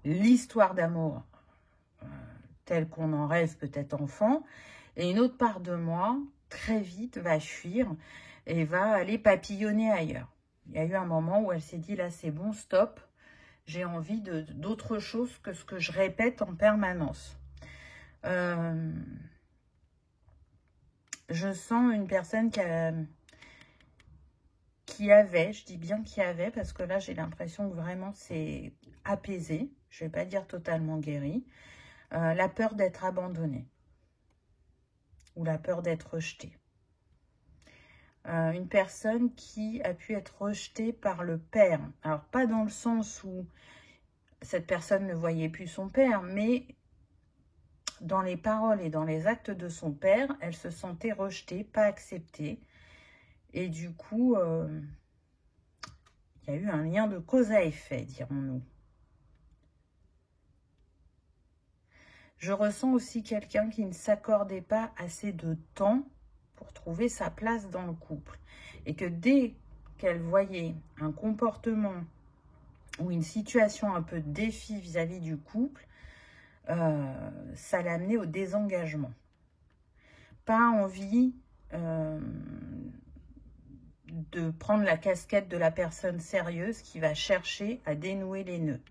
l'histoire d'amour telle qu'on en rêve peut-être enfant, et une autre part de moi, très vite, va fuir et va aller papillonner ailleurs. Il y a eu un moment où elle s'est dit, là c'est bon, stop, j'ai envie d'autre chose que ce que je répète en permanence. Je sens une personne qui avait, je dis bien qui avait, parce que là j'ai l'impression que vraiment c'est apaisé, je ne vais pas dire totalement guéri, la peur d'être abandonnée ou la peur d'être rejetée. Une personne qui a pu être rejetée par le père. Alors, pas dans le sens où cette personne ne voyait plus son père, mais dans les paroles et dans les actes de son père, elle se sentait rejetée, pas acceptée. Et du coup, il y a eu un lien de cause à effet, dirons-nous. Je ressens aussi quelqu'un qui ne s'accordait pas assez de temps pour trouver sa place dans le couple. Et que dès qu'elle voyait un comportement ou une situation un peu de défi vis-à-vis du couple, ça l'amenait au désengagement. Pas envie de prendre la casquette de la personne sérieuse qui va chercher à dénouer les nœuds.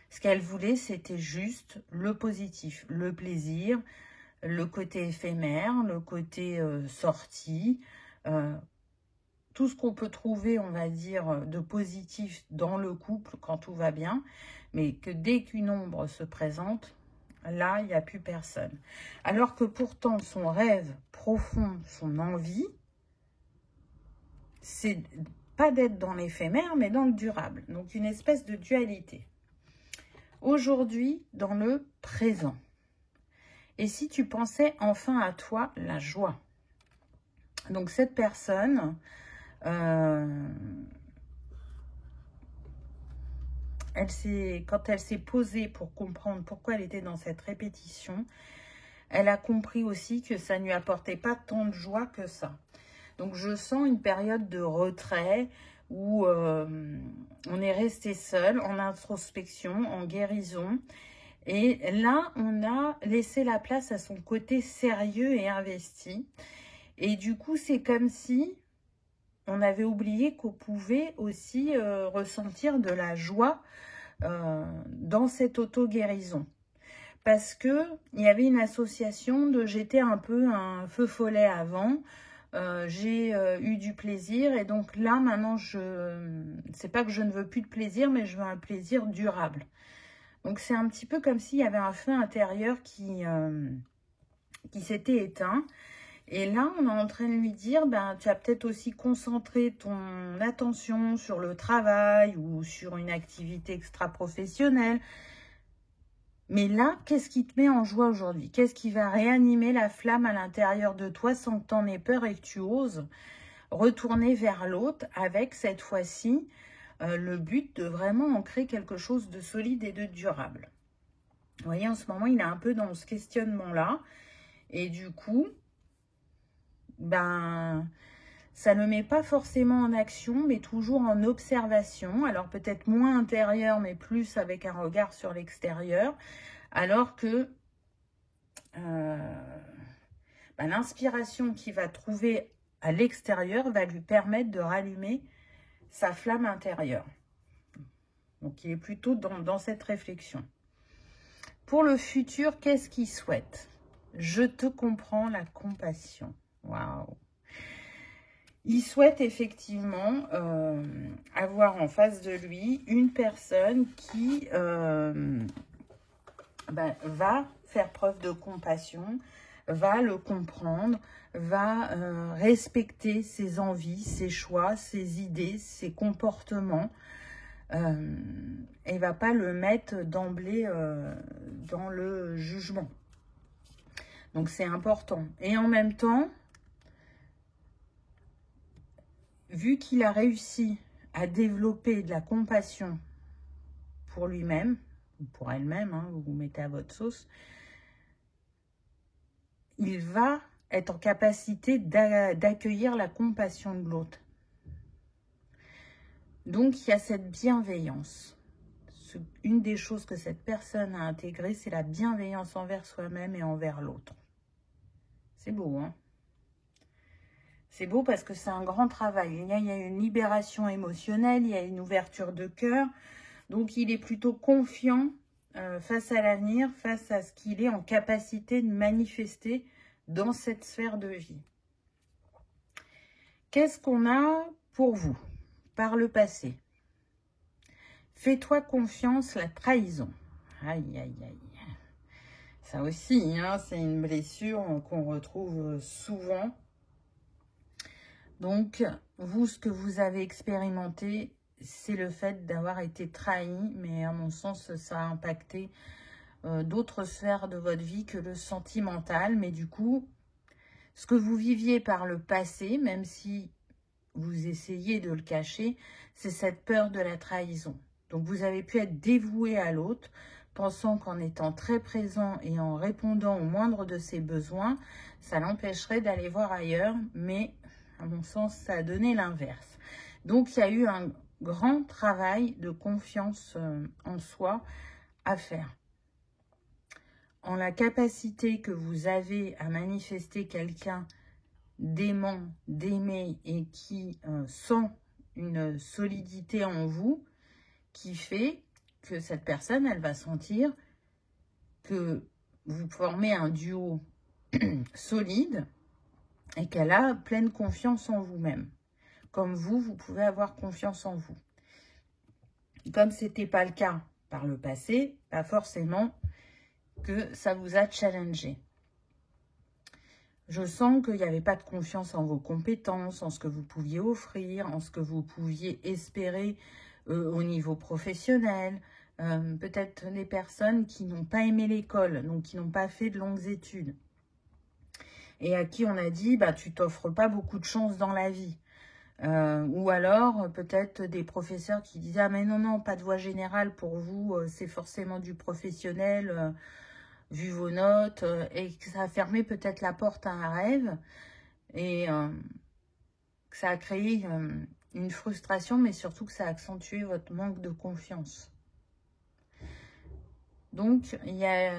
Ce qu'elle voulait, c'était juste le positif, le plaisir, le côté éphémère, le côté sortie, tout ce qu'on peut trouver, on va dire, de positif dans le couple quand tout va bien, mais que dès qu'une ombre se présente, là, il n'y a plus personne. Alors que pourtant, son rêve profond, son envie, c'est pas d'être dans l'éphémère, mais dans le durable. Donc, une espèce de dualité. Aujourd'hui, dans le présent. Et si tu pensais enfin à toi, la joie. Donc, cette personne, quand elle s'est posée pour comprendre pourquoi elle était dans cette répétition, elle a compris aussi que ça ne lui apportait pas tant de joie que ça. Donc, je sens une période de retrait où on est resté seul, en introspection, en guérison. Et là, on a laissé la place à son côté sérieux et investi. Et du coup, c'est comme si on avait oublié qu'on pouvait aussi ressentir de la joie dans cette auto-guérison. Parce qu'il y avait une association de j'étais un peu un feu follet avant, j'ai eu du plaisir et donc là maintenant c'est pas que je ne veux plus de plaisir mais je veux un plaisir durable. Donc c'est un petit peu comme s'il y avait un feu intérieur qui s'était éteint et là on est en train de lui dire tu as peut-être aussi concentré ton attention sur le travail ou sur une activité extra-professionnelle. Mais là, qu'est-ce qui te met en joie aujourd'hui? Qu'est-ce qui va réanimer la flamme à l'intérieur de toi sans que tu en aies peur et que tu oses retourner vers l'autre avec cette fois-ci le but de vraiment ancrer quelque chose de solide et de durable. Vous voyez, en ce moment, il est un peu dans ce questionnement-là. Et du coup, Ça ne met pas forcément en action, mais toujours en observation. Alors peut-être moins intérieur, mais plus avec un regard sur l'extérieur. Alors que l'inspiration qu'il va trouver à l'extérieur va lui permettre de rallumer sa flamme intérieure. Donc il est plutôt dans cette réflexion. Pour le futur, qu'est-ce qu'il souhaite? Je te comprends, la compassion. Waouh! Il souhaite effectivement avoir en face de lui une personne qui va faire preuve de compassion, va le comprendre, va respecter ses envies, ses choix, ses idées, ses comportements, et va pas le mettre d'emblée dans le jugement. Donc c'est important. Et en même temps, vu qu'il a réussi à développer de la compassion pour lui-même, ou pour elle-même, hein, vous mettez à votre sauce, il va être en capacité d'accueillir la compassion de l'autre. Donc, il y a cette bienveillance. Une des choses que cette personne a intégrées, c'est la bienveillance envers soi-même et envers l'autre. C'est beau, hein? C'est beau parce que c'est un grand travail. Il y a une libération émotionnelle, il y a une ouverture de cœur. Donc, il est plutôt confiant face à l'avenir, face à ce qu'il est en capacité de manifester dans cette sphère de vie. Qu'est-ce qu'on a pour vous par le passé? Fais-toi confiance, la trahison. Aïe, aïe, aïe. Ça aussi, hein, c'est une blessure qu'on retrouve souvent. Donc, vous, ce que vous avez expérimenté, c'est le fait d'avoir été trahi, mais à mon sens, ça a impacté d'autres sphères de votre vie que le sentimental. Mais du coup, ce que vous viviez par le passé, même si vous essayez de le cacher, c'est cette peur de la trahison. Donc, vous avez pu être dévoué à l'autre, pensant qu'en étant très présent et en répondant au moindre de ses besoins, ça l'empêcherait d'aller voir ailleurs, mais à mon sens, ça a donné l'inverse. Donc, il y a eu un grand travail de confiance en soi à faire. En la capacité que vous avez à manifester quelqu'un d'aimant, d'aimer et qui sent une solidité en vous, qui fait que cette personne, elle va sentir que vous formez un duo solide et qu'elle a pleine confiance en vous-même. Comme vous, vous pouvez avoir confiance en vous. Comme ce n'était pas le cas par le passé, pas forcément que ça vous a challengé. Je sens qu'il n'y avait pas de confiance en vos compétences, en ce que vous pouviez offrir, en ce que vous pouviez espérer au niveau professionnel. Peut-être des personnes qui n'ont pas aimé l'école, donc qui n'ont pas fait de longues études. Et à qui on a dit, bah, tu t'offres pas beaucoup de chance dans la vie. Ou alors, peut-être des professeurs qui disaient, ah mais non, non, pas de voie générale pour vous, c'est forcément du professionnel, vu vos notes, et que ça a fermé peut-être la porte à un rêve, et que ça a créé une frustration, mais surtout que ça a accentué votre manque de confiance. Donc, il y a,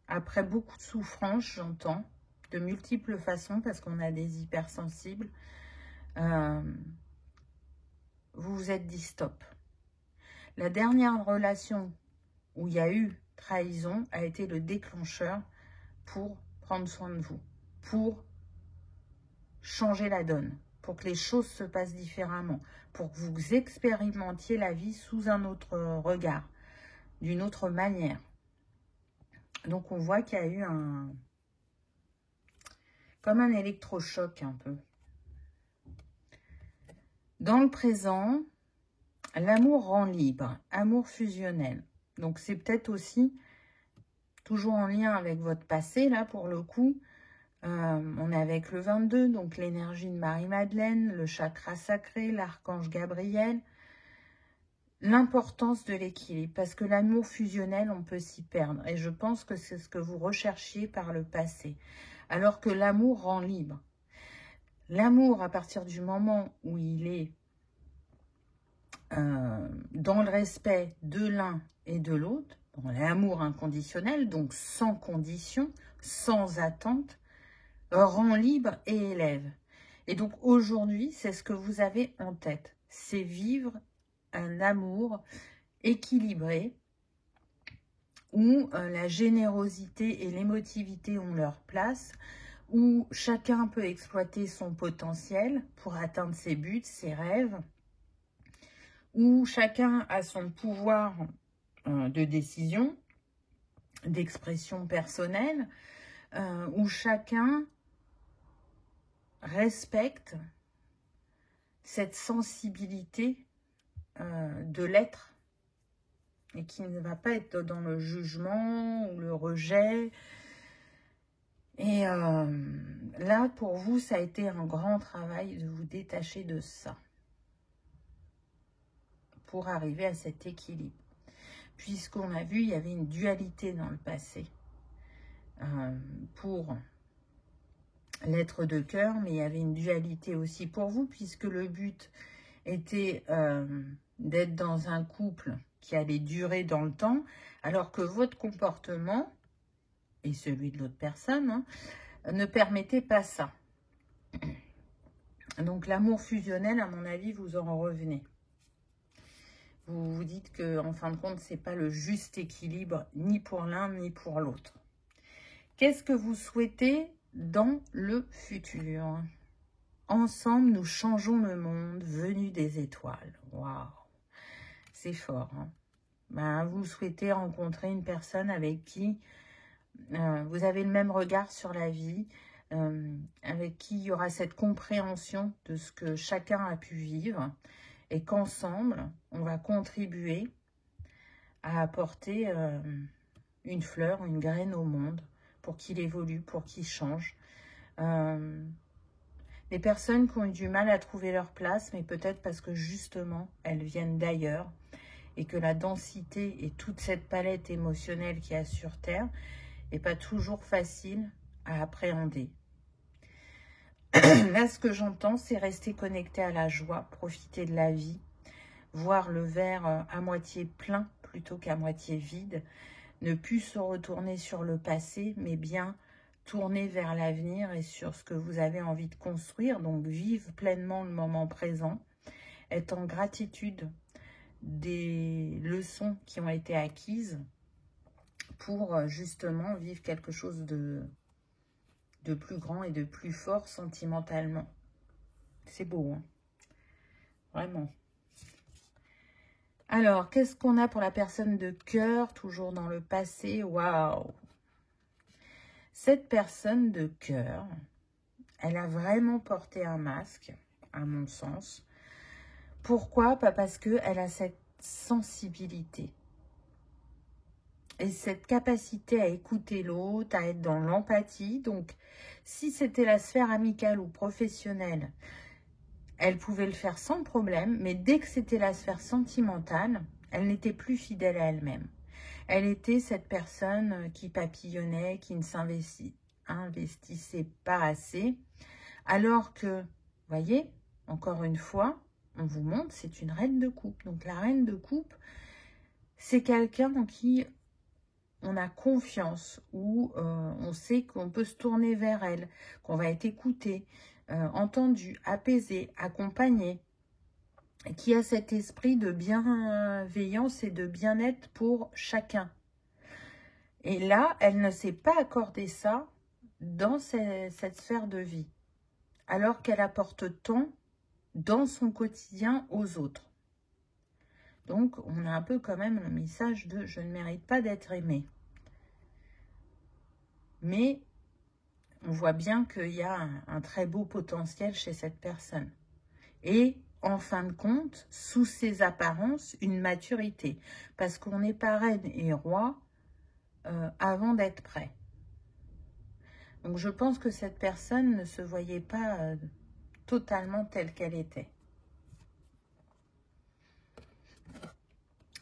après beaucoup de souffrance, j'entends, de multiples façons, parce qu'on a des hypersensibles, vous vous êtes dit stop. La dernière relation où il y a eu trahison a été le déclencheur pour prendre soin de vous, pour changer la donne, pour que les choses se passent différemment, pour que vous expérimentiez la vie sous un autre regard, d'une autre manière. Donc on voit qu'il y a eu comme un électrochoc un peu. Dans le présent, l'amour rend libre, amour fusionnel. Donc c'est peut-être aussi toujours en lien avec votre passé, là pour le coup. On est avec le 22, donc l'énergie de Marie-Madeleine, le chakra sacré, l'archange Gabriel. L'importance de l'équilibre, parce que l'amour fusionnel, on peut s'y perdre. Et je pense que c'est ce que vous recherchiez par le passé. Alors que l'amour rend libre. L'amour, à partir du moment où il est dans le respect de l'un et de l'autre, dans l'amour inconditionnel, donc sans condition, sans attente, rend libre et élève. Et donc aujourd'hui, c'est ce que vous avez en tête, c'est vivre un amour équilibré, où la générosité et l'émotivité ont leur place, où chacun peut exploiter son potentiel pour atteindre ses buts, ses rêves, où chacun a son pouvoir de décision, d'expression personnelle, où chacun respecte cette sensibilité de l'être et qui ne va pas être dans le jugement ou le rejet. Et là, pour vous, ça a été un grand travail de vous détacher de ça pour arriver à cet équilibre. Puisqu'on a vu, il y avait une dualité dans le passé pour l'être de cœur, mais il y avait une dualité aussi pour vous, puisque le but était d'être dans un couple qui allait durer dans le temps, alors que votre comportement, et celui de l'autre personne, hein, ne permettait pas ça. Donc l'amour fusionnel, à mon avis, vous en revenez. Vous vous dites que, en fin de compte, c'est pas le juste équilibre, ni pour l'un, ni pour l'autre. Qu'est-ce que vous souhaitez dans le futur? Ensemble, nous changeons le monde, venu des étoiles. Waouh, c'est fort. Hein, ben, vous souhaitez rencontrer une personne avec qui vous avez le même regard sur la vie, avec qui il y aura cette compréhension de ce que chacun a pu vivre, et qu'ensemble, on va contribuer à apporter une fleur, une graine au monde, pour qu'il évolue, pour qu'il change. Des personnes qui ont eu du mal à trouver leur place, mais peut-être parce que justement, elles viennent d'ailleurs, et que la densité et toute cette palette émotionnelle qu'il y a sur Terre n'est pas toujours facile à appréhender. Là, ce que j'entends, c'est rester connecté à la joie, profiter de la vie, voir le verre à moitié plein plutôt qu'à moitié vide, ne plus se retourner sur le passé, mais bien tourner vers l'avenir et sur ce que vous avez envie de construire. Donc, vivre pleinement le moment présent, être en gratitude des leçons qui ont été acquises pour justement vivre quelque chose de plus grand et de plus fort sentimentalement. C'est beau, hein? Vraiment. Alors, qu'est-ce qu'on a pour la personne de cœur, toujours dans le passé? Waouh! Cette personne de cœur, elle a vraiment porté un masque, à mon sens. Pourquoi? Pas parce qu'elle a cette sensibilité et cette capacité à écouter l'autre, à être dans l'empathie. Donc, si c'était la sphère amicale ou professionnelle, elle pouvait le faire sans problème, mais dès que c'était la sphère sentimentale, elle n'était plus fidèle à elle-même. Elle était cette personne qui papillonnait, qui ne s'investissait pas assez, alors que, voyez, encore une fois, on vous montre, c'est une reine de coupe. Donc la reine de coupe, c'est quelqu'un en qui on a confiance, où on sait qu'on peut se tourner vers elle, qu'on va être écouté, entendu, apaisé, accompagné, qui a cet esprit de bienveillance et de bien-être pour chacun. Et là, elle ne s'est pas accordé ça dans cette sphère de vie, alors qu'elle apporte tant dans son quotidien aux autres. Donc, on a un peu quand même le message de « je ne mérite pas d'être aimé ». Mais on voit bien qu'il y a un très beau potentiel chez cette personne. Et en fin de compte, sous ses apparences, une maturité. Parce qu'on n'est pas reine et roi avant d'être prêt. Donc je pense que cette personne ne se voyait pas totalement telle qu'elle était.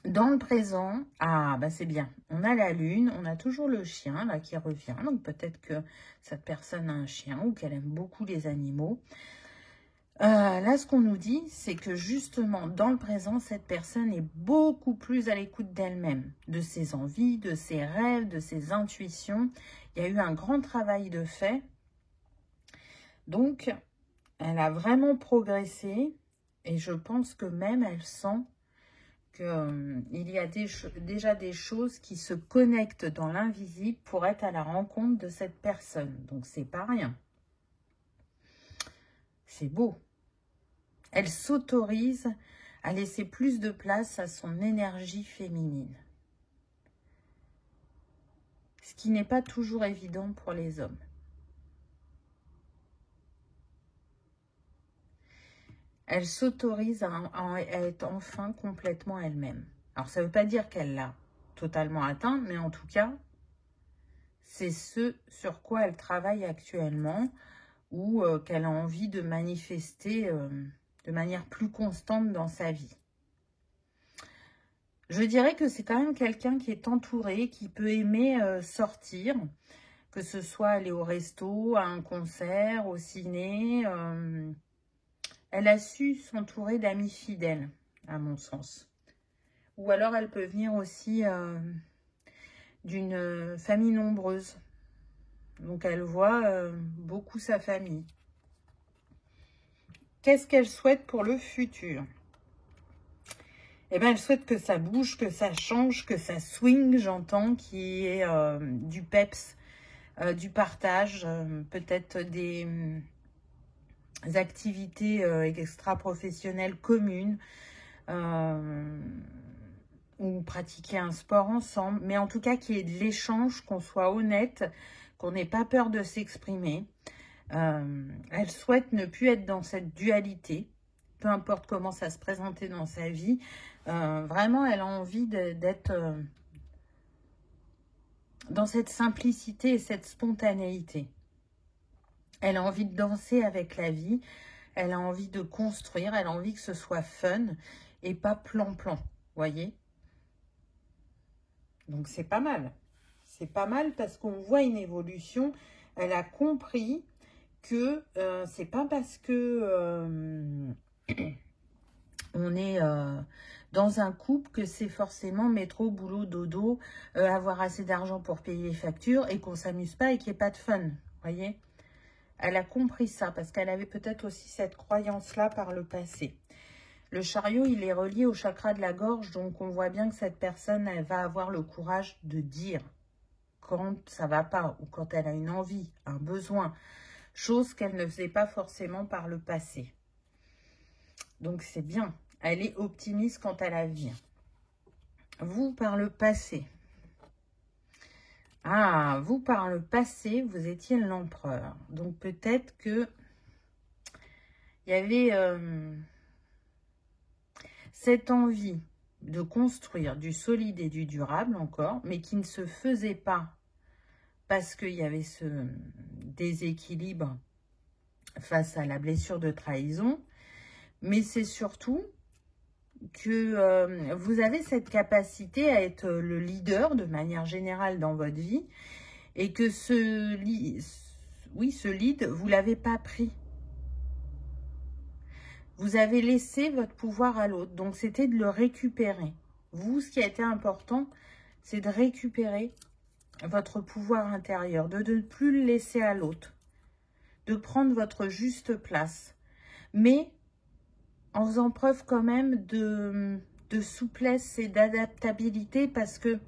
Dans le présent, ah bah c'est bien, on a la lune, on a toujours le chien là qui revient, donc peut-être que cette personne a un chien ou qu'elle aime beaucoup les animaux. Là, ce qu'on nous dit, c'est que justement, dans le présent, cette personne est beaucoup plus à l'écoute d'elle-même, de ses envies, de ses rêves, de ses intuitions. Il y a eu un grand travail de fait. Donc, elle a vraiment progressé et je pense que même elle sent qu'il y a déjà des choses qui se connectent dans l'invisible pour être à la rencontre de cette personne. Donc, c'est pas rien. C'est beau. Elle s'autorise à laisser plus de place à son énergie féminine. Ce qui n'est pas toujours évident pour les hommes. Elle s'autorise à être enfin complètement elle-même. Alors, ça ne veut pas dire qu'elle l'a totalement atteint, mais en tout cas, c'est ce sur quoi elle travaille actuellement ou qu'elle a envie de manifester de manière plus constante dans sa vie. Je dirais que c'est quand même quelqu'un qui est entouré, qui peut aimer sortir, que ce soit aller au resto, à un concert, au ciné. Elle a su s'entourer d'amis fidèles, à mon sens. Ou alors elle peut venir aussi d'une famille nombreuse. Donc elle voit beaucoup sa famille. Qu'est-ce qu'elle souhaite pour le futur? Eh bien, elle souhaite que ça bouge, que ça change, que ça swing, j'entends, qui est du peps, du partage, peut-être des activités extra-professionnelles communes, ou pratiquer un sport ensemble, mais en tout cas qu'il y ait de l'échange, qu'on soit honnête, qu'on n'ait pas peur de s'exprimer. Elle souhaite ne plus être dans cette dualité, peu importe comment ça se présentait dans sa vie. Vraiment, elle a envie d'être dans cette simplicité et cette spontanéité. Elle a envie de danser avec la vie, elle a envie de construire, elle a envie que ce soit fun et pas plan-plan, voyez? Donc c'est pas mal. C'est pas mal parce qu'on voit une évolution. Elle a compris que c'est pas parce que on est dans un couple que c'est forcément métro, boulot, dodo, avoir assez d'argent pour payer les factures et qu'on s'amuse pas et qu'il n'y ait pas de fun, voyez? Elle a compris ça parce qu'elle avait peut-être aussi cette croyance-là par le passé. Le chariot, il est relié au chakra de la gorge, donc on voit bien que cette personne, elle va avoir le courage de dire quand ça va pas ou quand elle a une envie, un besoin, chose qu'elle ne faisait pas forcément par le passé. Donc c'est bien. Elle est optimiste quant à l'avenir. Vous, par le passé. Ah, vous, par le passé, vous étiez l'empereur. Donc peut-être que il y avait cette envie de construire du solide et du durable encore, mais qui ne se faisait pas parce qu'il y avait ce déséquilibre face à la blessure de trahison. Mais c'est surtout que vous avez cette capacité à être le leader de manière générale dans votre vie et que ce lead, vous ne l'avez pas pris. Vous avez laissé votre pouvoir à l'autre, donc c'était de le récupérer. Vous, ce qui a été important, c'est de récupérer votre pouvoir intérieur, de ne plus le laisser à l'autre, de prendre votre juste place, mais en faisant preuve quand même de souplesse et d'adaptabilité parce que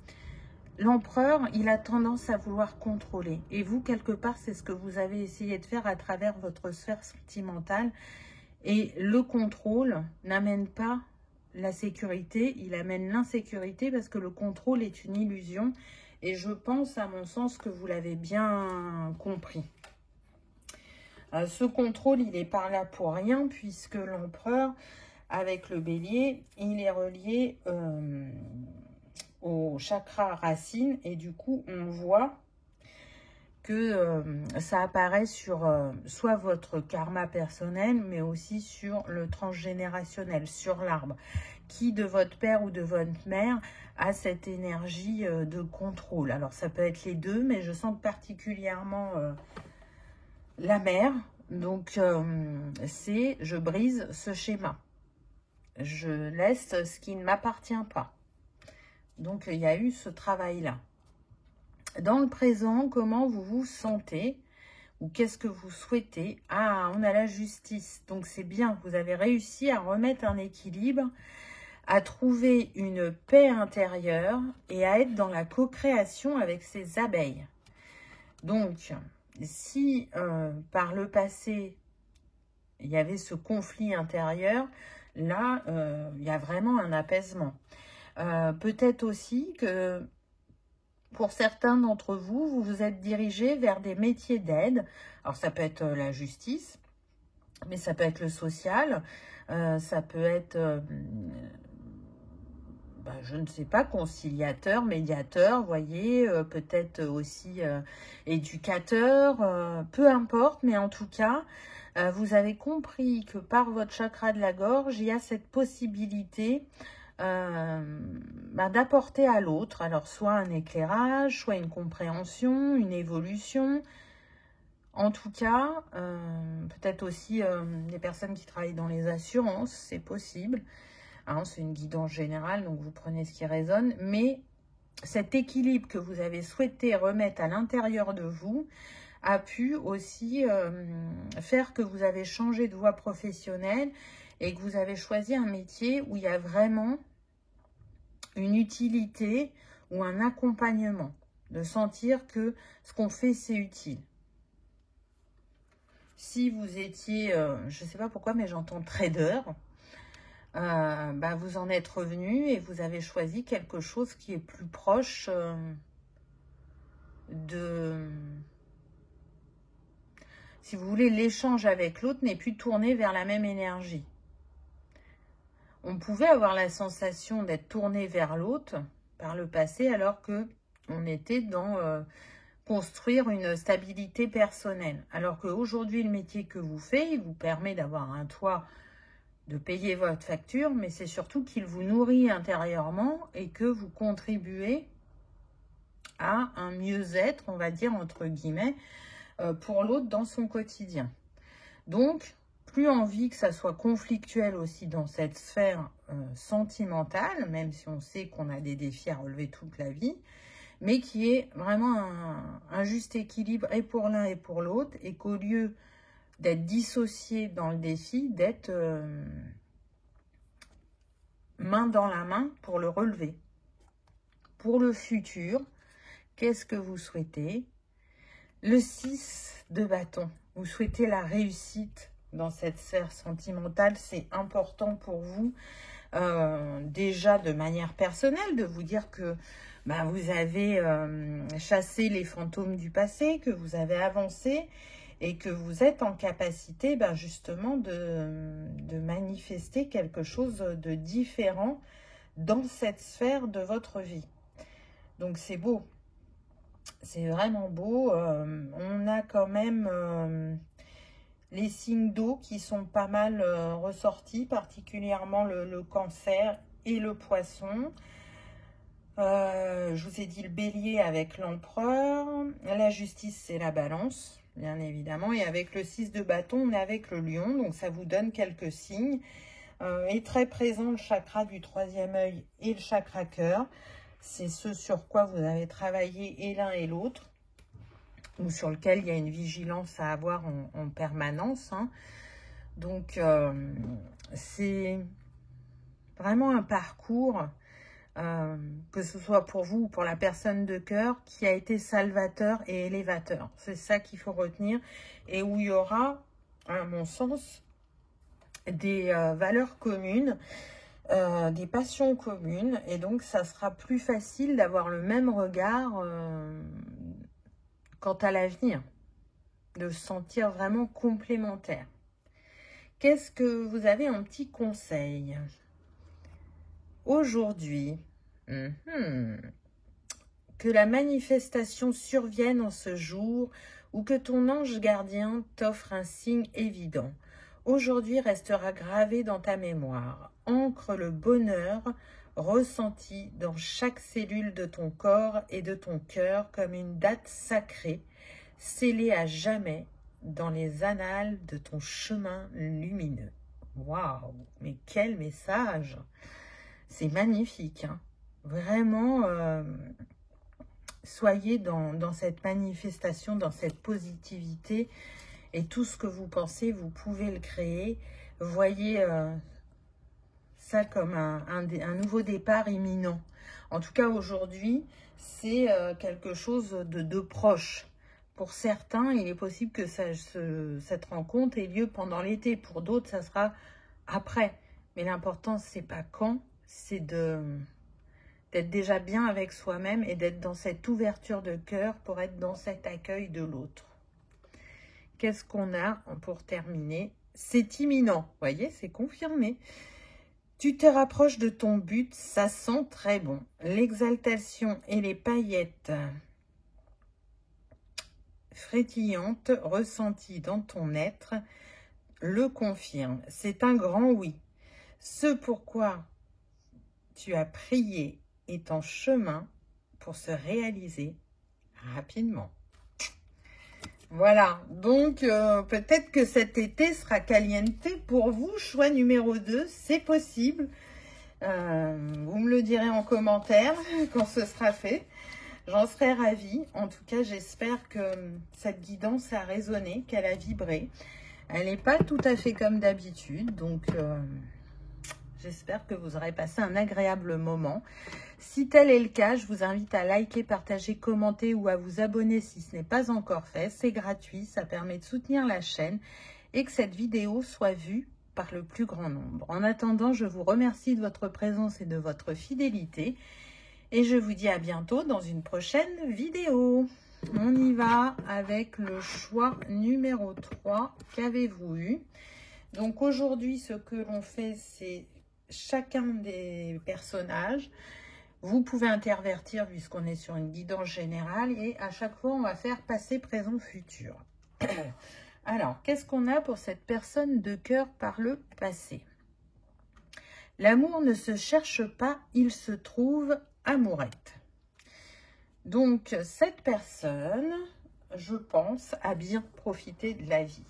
l'empereur, il a tendance à vouloir contrôler. Et vous, quelque part, c'est ce que vous avez essayé de faire à travers votre sphère sentimentale. Et le contrôle n'amène pas la sécurité, il amène l'insécurité parce que le contrôle est une illusion. Et je pense, à mon sens, que vous l'avez bien compris. Ce contrôle, il est par là pour rien puisque l'empereur, avec le bélier, il est relié au chakra racine. Et du coup, on voit que ça apparaît sur soit votre karma personnel, mais aussi sur le transgénérationnel, sur l'arbre. Qui de votre père ou de votre mère a cette énergie de contrôle? Alors ça peut être les deux, mais je sens particulièrement la mère. Donc c'est je brise ce schéma. Je laisse ce qui ne m'appartient pas. Donc il y a eu ce travail-là. Dans le présent, comment vous vous sentez? Ou qu'est-ce que vous souhaitez? Ah, on a la justice. Donc c'est bien, vous avez réussi à remettre un équilibre, à trouver une paix intérieure et à être dans la co-création avec ces abeilles. Donc, si par le passé, il y avait ce conflit intérieur, là, il y a vraiment un apaisement. Peut-être aussi que pour certains d'entre vous, vous vous êtes dirigés vers des métiers d'aide. Alors, ça peut être la justice, mais ça peut être le social, ça peut être... je ne sais pas, conciliateur, médiateur, voyez, peut-être aussi éducateur, peu importe, mais en tout cas, vous avez compris que par votre chakra de la gorge, il y a cette possibilité d'apporter à l'autre, alors soit un éclairage, soit une compréhension, une évolution. En tout cas, peut-être aussi des personnes qui travaillent dans les assurances, c'est possible. Hein, c'est une guidance générale, donc vous prenez ce qui résonne. Mais cet équilibre que vous avez souhaité remettre à l'intérieur de vous a pu aussi faire que vous avez changé de voie professionnelle et que vous avez choisi un métier où il y a vraiment une utilité ou un accompagnement. De sentir que ce qu'on fait, c'est utile. Si vous étiez, je ne sais pas pourquoi, mais j'entends trader, vous en êtes revenu et vous avez choisi quelque chose qui est plus proche de... Si vous voulez, l'échange avec l'autre n'est plus tourné vers la même énergie. On pouvait avoir la sensation d'être tourné vers l'autre par le passé alors que on était dans construire une stabilité personnelle. Alors qu'aujourd'hui, le métier que vous faites, il vous permet d'avoir un toit, de payer votre facture, mais c'est surtout qu'il vous nourrit intérieurement et que vous contribuez à un mieux-être, on va dire, entre guillemets, pour l'autre dans son quotidien. Donc, plus envie que ça soit conflictuel aussi dans cette sphère sentimentale, même si on sait qu'on a des défis à relever toute la vie, mais qui est vraiment un juste équilibre et pour l'un et pour l'autre, et qu'au lieu d'être dissocié dans le défi, d'être main dans la main pour le relever. Pour le futur, qu'est-ce que vous souhaitez? Le 6 de bâton, vous souhaitez la réussite dans cette sphère sentimentale, c'est important pour vous, déjà de manière personnelle, de vous dire que vous avez chassé les fantômes du passé, que vous avez avancé et que vous êtes en capacité justement de manifester quelque chose de différent dans cette sphère de votre vie. Donc c'est beau, c'est vraiment beau. On a quand même les signes d'eau qui sont pas mal ressortis, particulièrement le cancer et le poisson. Je vous ai dit le bélier avec l'empereur, la justice c'est la balance, bien évidemment, et avec le 6 de bâton, on est avec le lion, donc ça vous donne quelques signes. Et très présent le chakra du 3e œil et le chakra cœur, c'est ce sur quoi vous avez travaillé et l'un et l'autre, ou sur lequel il y a une vigilance à avoir en permanence. Hein. Donc, c'est vraiment un parcours... que ce soit pour vous ou pour la personne de cœur, qui a été salvateur et élévateur. C'est ça qu'il faut retenir. Et où il y aura, à mon sens, des valeurs communes, des passions communes. Et donc, ça sera plus facile d'avoir le même regard quant à l'avenir. De se sentir vraiment complémentaire. Qu'est-ce que vous avez en petit conseil ? Aujourd'hui, que la manifestation survienne en ce jour ou que ton ange gardien t'offre un signe évident. Aujourd'hui restera gravé dans ta mémoire. Ancre le bonheur ressenti dans chaque cellule de ton corps et de ton cœur comme une date sacrée, scellée à jamais dans les annales de ton chemin lumineux. Waouh, mais quel message! C'est magnifique, hein. Vraiment, soyez dans cette manifestation, dans cette positivité, et tout ce que vous pensez, vous pouvez le créer. Voyez ça comme un nouveau départ imminent. En tout cas, aujourd'hui, c'est quelque chose de proche. Pour certains, il est possible que cette rencontre ait lieu pendant l'été. Pour d'autres, ça sera après. Mais l'important, c'est pas quand, c'est d'être déjà bien avec soi-même et d'être dans cette ouverture de cœur pour être dans cet accueil de l'autre. Qu'est-ce qu'on a pour terminer? C'est imminent. Vous voyez, c'est confirmé. Tu te rapproches de ton but, ça sent très bon. L'exaltation et les paillettes frétillantes ressenties dans ton être le confirment. C'est un grand oui. Ce pourquoi tu as prié est en chemin pour se réaliser rapidement. Voilà, donc peut-être que cet été sera caliente pour vous. Choix numéro 2, c'est possible. Vous me le direz en commentaire quand ce sera fait. J'en serai ravie. En tout cas, j'espère que cette guidance a résonné, qu'elle a vibré. Elle n'est pas tout à fait comme d'habitude, donc j'espère que vous aurez passé un agréable moment. Si tel est le cas, je vous invite à liker, partager, commenter ou à vous abonner si ce n'est pas encore fait. C'est gratuit, ça permet de soutenir la chaîne et que cette vidéo soit vue par le plus grand nombre. En attendant, je vous remercie de votre présence et de votre fidélité. Et je vous dis à bientôt dans une prochaine vidéo. On y va avec le choix numéro 3. Qu'avez-vous eu? Donc aujourd'hui, ce que l'on fait, c'est chacun des personnages. Vous pouvez intervertir puisqu'on est sur une guidance générale. Et à chaque fois, on va faire passé, présent, futur. Alors, qu'est-ce qu'on a pour cette personne de cœur par le passé? L'amour ne se cherche pas, il se trouve amourette. Donc, cette personne, je pense, a bien profité de la vie.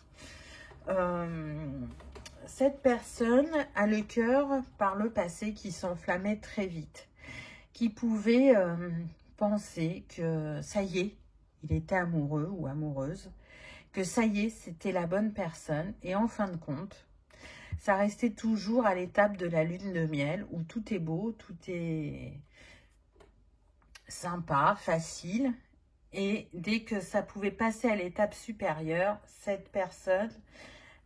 Cette personne a le cœur par le passé qui s'enflammait très vite, qui pouvait penser que ça y est, il était amoureux ou amoureuse, que ça y est, c'était la bonne personne. Et en fin de compte, ça restait toujours à l'étape de la lune de miel où tout est beau, tout est sympa, facile. Et dès que ça pouvait passer à l'étape supérieure, cette personne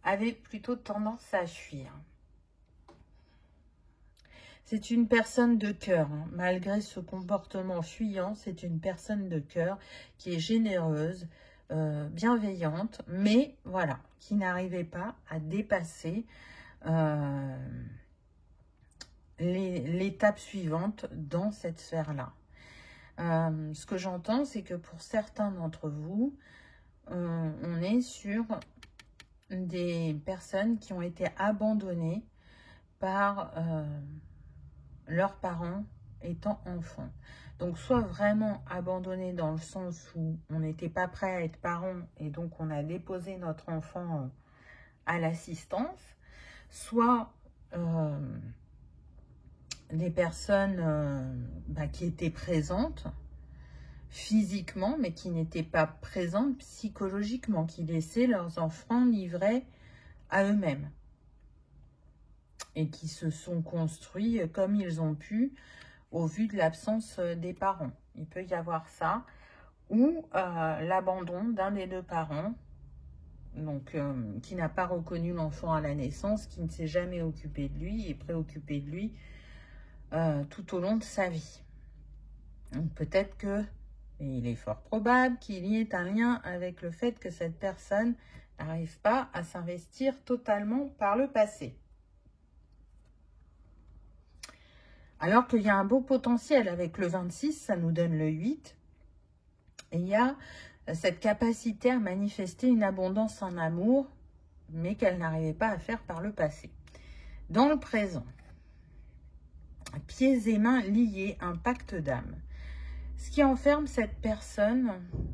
avait plutôt tendance à fuir. C'est une personne de cœur, hein. Malgré ce comportement fuyant, c'est une personne de cœur qui est généreuse, bienveillante, mais voilà, qui n'arrivait pas à dépasser l'étape suivante dans cette sphère-là. Ce que j'entends, c'est que pour certains d'entre vous, on est sur des personnes qui ont été abandonnées par leurs parents étant enfants. Donc, soit vraiment abandonnés dans le sens où on n'était pas prêt à être parents et donc on a déposé notre enfant à l'assistance, soit des personnes qui étaient présentes physiquement, mais qui n'étaient pas présentes psychologiquement, qui laissaient leurs enfants livrés à eux-mêmes et qui se sont construits comme ils ont pu au vu de l'absence des parents. Il peut y avoir ça, ou l'abandon d'un des deux parents, donc qui n'a pas reconnu l'enfant à la naissance, qui ne s'est jamais occupé de lui et préoccupé de lui tout au long de sa vie. Donc peut-être que, et il est fort probable qu'il y ait un lien avec le fait que cette personne n'arrive pas à s'investir totalement par le passé. Alors qu'il y a un beau potentiel. Avec le 26, ça nous donne le 8. Et il y a cette capacité à manifester une abondance en amour, mais qu'elle n'arrivait pas à faire par le passé. Dans le présent, pieds et mains liés, un pacte d'âme. Ce qui enferme cette personne,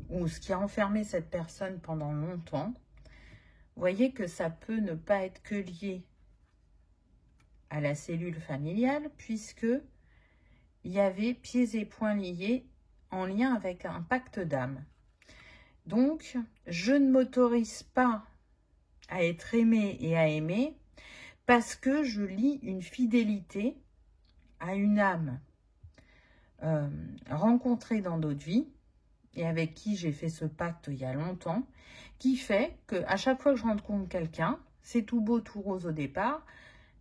ou ce qui a enfermé cette personne pendant longtemps, vous voyez que ça peut ne pas être que lié à la cellule familiale, puisque il y avait pieds et poings liés en lien avec un pacte d'âme. Donc, je ne m'autorise pas à être aimé et à aimer parce que je lie une fidélité à une âme rencontrée dans d'autres vies et avec qui j'ai fait ce pacte il y a longtemps, qui fait qu'à chaque fois que je rencontre quelqu'un, c'est tout beau, tout rose au départ,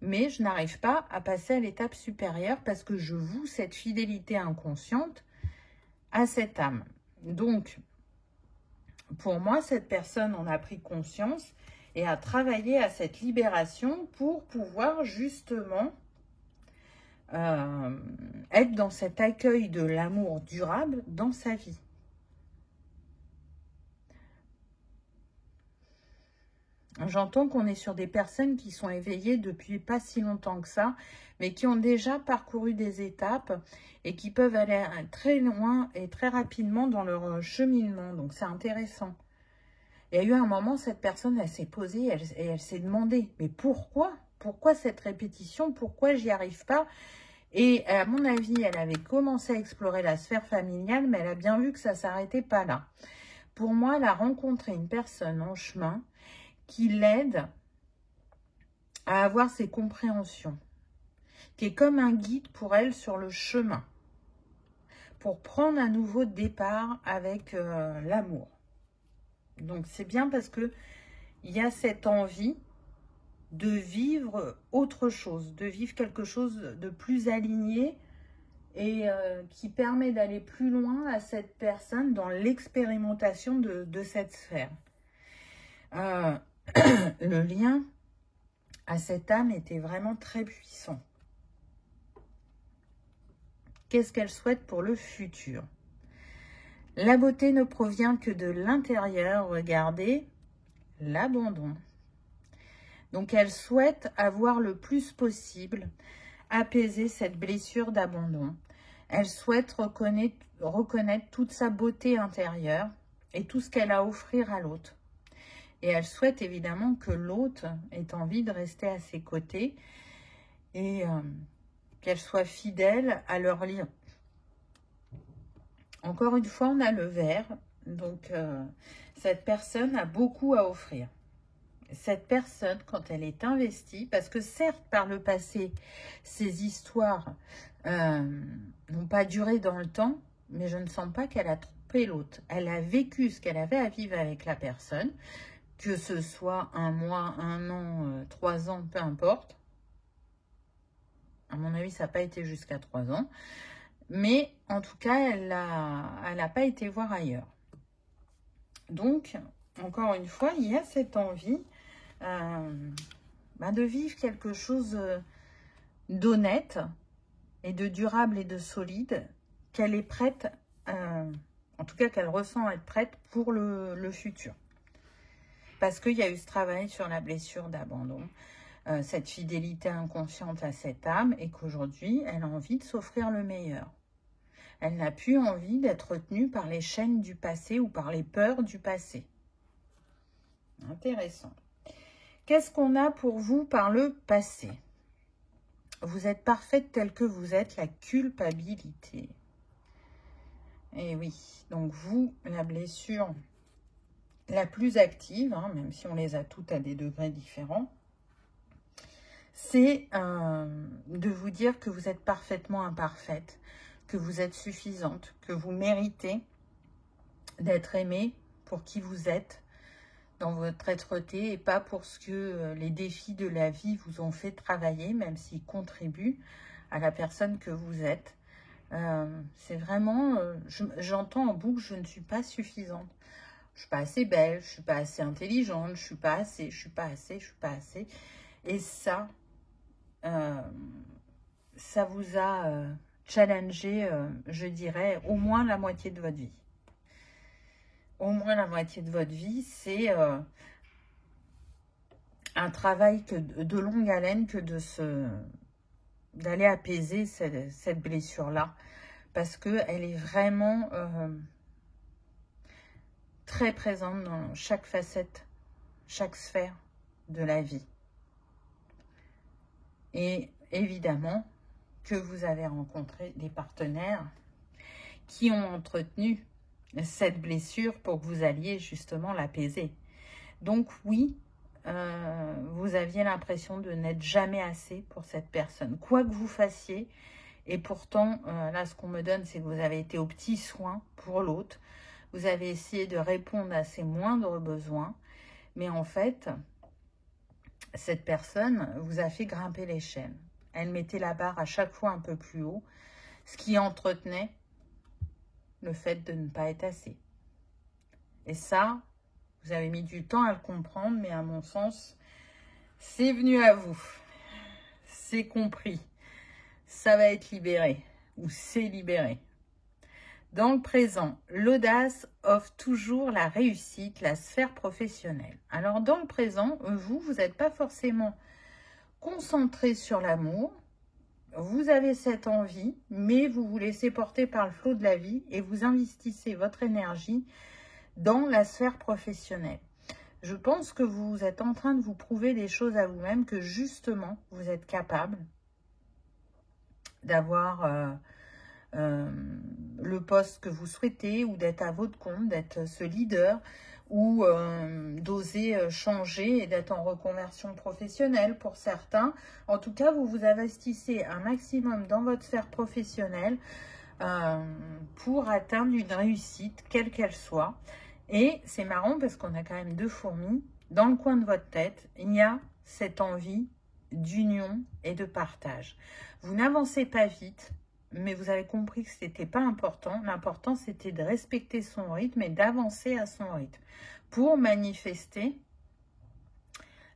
mais je n'arrive pas à passer à l'étape supérieure parce que je voue cette fidélité inconsciente à cette âme. Donc, pour moi, cette personne en a pris conscience et a travaillé à cette libération pour pouvoir justement être dans cet accueil de l'amour durable dans sa vie. J'entends qu'on est sur des personnes qui sont éveillées depuis pas si longtemps que ça, mais qui ont déjà parcouru des étapes et qui peuvent aller très loin et très rapidement dans leur cheminement. Donc, c'est intéressant. Il y a eu un moment, cette personne, elle s'est posée et elle s'est demandé, mais pourquoi? Pourquoi cette répétition? Pourquoi j'y arrive pas? Et à mon avis, elle avait commencé à explorer la sphère familiale, mais elle a bien vu que ça ne s'arrêtait pas là. Pour moi, elle a rencontré une personne en chemin qui l'aide à avoir ses compréhensions, qui est comme un guide pour elle sur le chemin, pour prendre un nouveau départ avec l'amour. Donc, c'est bien parce que il y a cette envie de vivre autre chose, de vivre quelque chose de plus aligné et qui permet d'aller plus loin à cette personne dans l'expérimentation de cette sphère. Le lien à cette âme était vraiment très puissant. Qu'est-ce qu'elle souhaite pour le futur? La beauté ne provient que de l'intérieur. Regardez, l'abandon. Donc, elle souhaite avoir le plus possible apaiser cette blessure d'abandon. Elle souhaite reconnaître toute sa beauté intérieure et tout ce qu'elle a à offrir à l'autre. Et elle souhaite évidemment que l'autre ait envie de rester à ses côtés et qu'elle soit fidèle à leur lien. Encore une fois, on a le vert. Donc, cette personne a beaucoup à offrir. Cette personne, quand elle est investie, parce que certes, par le passé, ces histoires n'ont pas duré dans le temps, mais je ne sens pas qu'elle a trompé l'autre. Elle a vécu ce qu'elle avait à vivre avec la personne, que ce soit un mois, un an, 3 ans, peu importe. À mon avis, ça n'a pas été jusqu'à 3 ans. Mais en tout cas, elle n'a pas été voir ailleurs. Donc, encore une fois, il y a cette envie de vivre quelque chose d'honnête et de durable et de solide, qu'elle est prête, en tout cas qu'elle ressent être prête pour le futur. Parce qu'il y a eu ce travail sur la blessure d'abandon, cette fidélité inconsciente à cette âme, et qu'aujourd'hui, elle a envie de s'offrir le meilleur. Elle n'a plus envie d'être retenue par les chaînes du passé ou par les peurs du passé. Intéressant. Qu'est-ce qu'on a pour vous par le passé? Vous êtes parfaite telle que vous êtes, la culpabilité. Et oui, donc vous, la blessure la plus active, même si on les a toutes à des degrés différents, c'est de vous dire que vous êtes parfaitement imparfaite, que vous êtes suffisante, que vous méritez d'être aimée pour qui vous êtes dans votre être-té et pas pour ce que les défis de la vie vous ont fait travailler, même s'ils contribuent à la personne que vous êtes. C'est vraiment, j'entends en boucle, je ne suis pas suffisante. Je suis pas assez belle, je suis pas assez intelligente, je suis pas assez, je suis pas assez, je suis pas assez. Et ça, ça vous a challengé, je dirais, au moins la moitié de votre vie. Au moins la moitié de votre vie, c'est un travail de longue haleine que d'aller apaiser cette blessure-là. Parce qu'elle est vraiment très présente dans chaque facette, chaque sphère de la vie. Et évidemment que vous avez rencontré des partenaires qui ont entretenu cette blessure pour que vous alliez justement l'apaiser. Donc oui, vous aviez l'impression de n'être jamais assez pour cette personne, quoi que vous fassiez. Et pourtant, là, ce qu'on me donne, c'est que vous avez été aux petits soins pour l'autre. Vous avez essayé de répondre à ses moindres besoins. Mais en fait, cette personne vous a fait grimper l'échelle. Elle mettait la barre à chaque fois un peu plus haut, ce qui entretenait le fait de ne pas être assez. Et ça, vous avez mis du temps à le comprendre, mais à mon sens, c'est venu à vous. C'est compris. Ça va être libéré, ou c'est libéré. Dans le présent, l'audace offre toujours la réussite, la sphère professionnelle. Alors dans le présent, vous n'êtes pas forcément concentré sur l'amour. Vous avez cette envie, mais vous vous laissez porter par le flot de la vie et vous investissez votre énergie dans la sphère professionnelle. Je pense que vous êtes en train de vous prouver des choses à vous-même, que justement, vous êtes capable d'avoir le poste que vous souhaitez, ou d'être à votre compte, d'être ce leader, ou d'oser changer et d'être en reconversion professionnelle pour certains. En tout cas, vous vous investissez un maximum dans votre sphère professionnelle pour atteindre une réussite, quelle qu'elle soit. Et c'est marrant parce qu'on a quand même 2 fourmis. Dans le coin de votre tête, il y a cette envie d'union et de partage. Vous n'avancez pas vite, mais vous avez compris que ce n'était pas important. L'important, c'était de respecter son rythme et d'avancer à son rythme pour manifester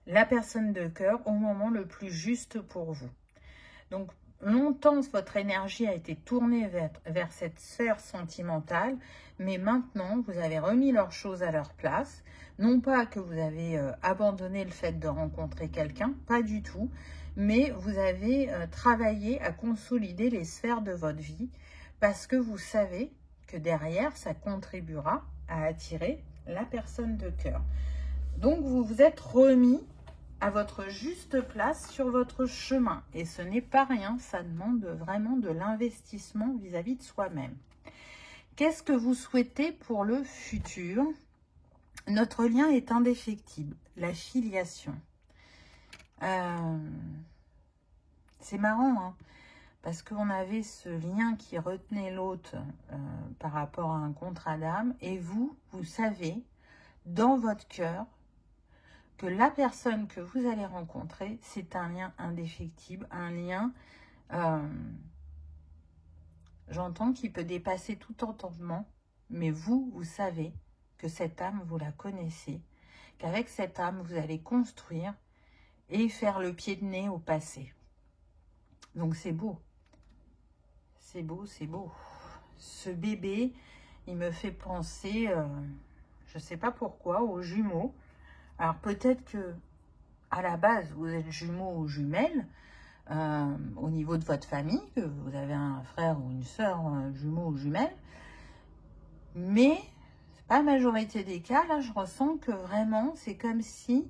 la personne de cœur au moment le plus juste pour vous. Donc, longtemps, votre énergie a été tournée vers cette sphère sentimentale, mais maintenant, vous avez remis leurs choses à leur place. Non pas que vous avez abandonné le fait de rencontrer quelqu'un, pas du tout, mais vous avez travaillé à consolider les sphères de votre vie parce que vous savez que derrière, ça contribuera à attirer la personne de cœur. Donc, vous vous êtes remis à votre juste place sur votre chemin. Et ce n'est pas rien, ça demande vraiment de l'investissement vis-à-vis de soi-même. Qu'est-ce que vous souhaitez pour le futur? Notre lien est indéfectible, la filiation. C'est marrant, hein, parce qu'on avait ce lien qui retenait l'autre par rapport à un contrat d'âme, et vous savez, dans votre cœur, que la personne que vous allez rencontrer, c'est un lien indéfectible, un lien, j'entends, qui peut dépasser tout entendement, mais vous savez que cette âme, vous la connaissez, qu'avec cette âme, vous allez construire et faire le pied de nez au passé. Donc c'est beau. C'est beau, c'est beau. Ce bébé, il me fait penser, je ne sais pas pourquoi, aux jumeaux. Alors peut-être que à la base, vous êtes jumeaux ou jumelles au niveau de votre famille, que vous avez un frère ou une sœur jumeaux ou jumelles. Mais c'est pas la majorité des cas. Là, je ressens que vraiment, c'est comme si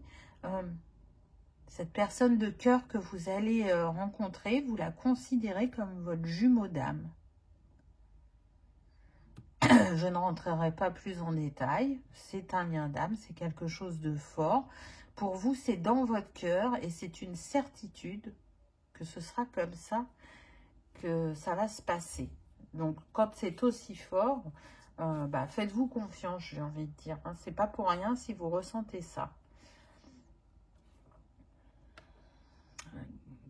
cette personne de cœur que vous allez rencontrer, vous la considérez comme votre jumeau d'âme. Je ne rentrerai pas plus en détail. C'est un lien d'âme, c'est quelque chose de fort. Pour vous, c'est dans votre cœur et c'est une certitude que ce sera comme ça, que ça va se passer. Donc, quand c'est aussi fort, faites-vous confiance, j'ai envie de dire. Hein. C'est pas pour rien si vous ressentez ça.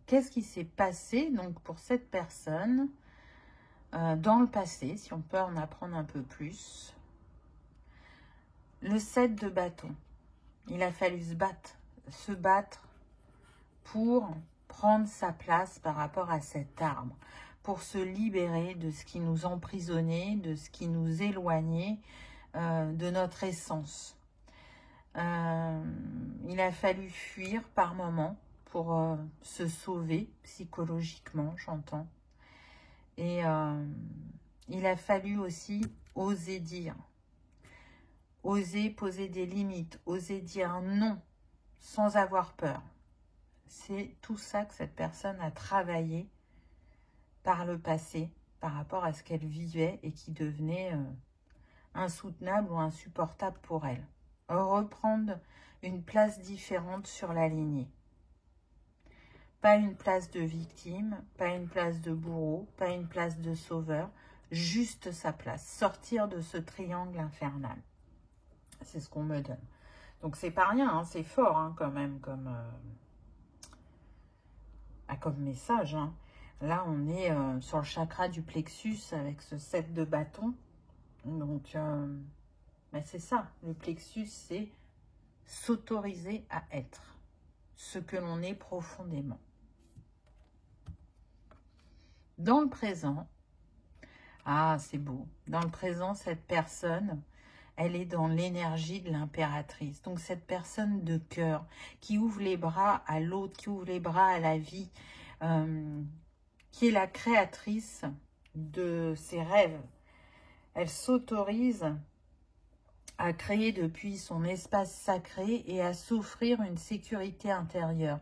Qu'est-ce qui s'est passé donc pour cette personne dans le passé, si on peut en apprendre un peu plus? Le 7 de bâton. Il a fallu se battre pour prendre sa place par rapport à cet arbre, pour se libérer de ce qui nous emprisonnait, de ce qui nous éloignait de notre essence. Il a fallu fuir par moments pour se sauver psychologiquement, j'entends. Et il a fallu aussi oser dire, oser poser des limites, oser dire non sans avoir peur. C'est tout ça que cette personne a travaillé par le passé, par rapport à ce qu'elle vivait et qui devenait insoutenable ou insupportable pour elle. Reprendre une place différente sur la lignée. Pas une place de victime, pas une place de bourreau, pas une place de sauveur, juste sa place. Sortir de ce triangle infernal. C'est ce qu'on me donne. Donc c'est pas rien, hein, c'est fort hein, quand même comme message. Hein. Là on est sur le chakra du plexus avec ce 7 de bâton. Donc ben c'est ça, le plexus c'est s'autoriser à être ce que l'on est profondément. Dans le présent, ah c'est beau, dans le présent cette personne, elle est dans l'énergie de l'impératrice. Donc cette personne de cœur qui ouvre les bras à l'autre, qui ouvre les bras à la vie, qui est la créatrice de ses rêves. Elle s'autorise à créer depuis son espace sacré et à s'offrir une sécurité intérieure.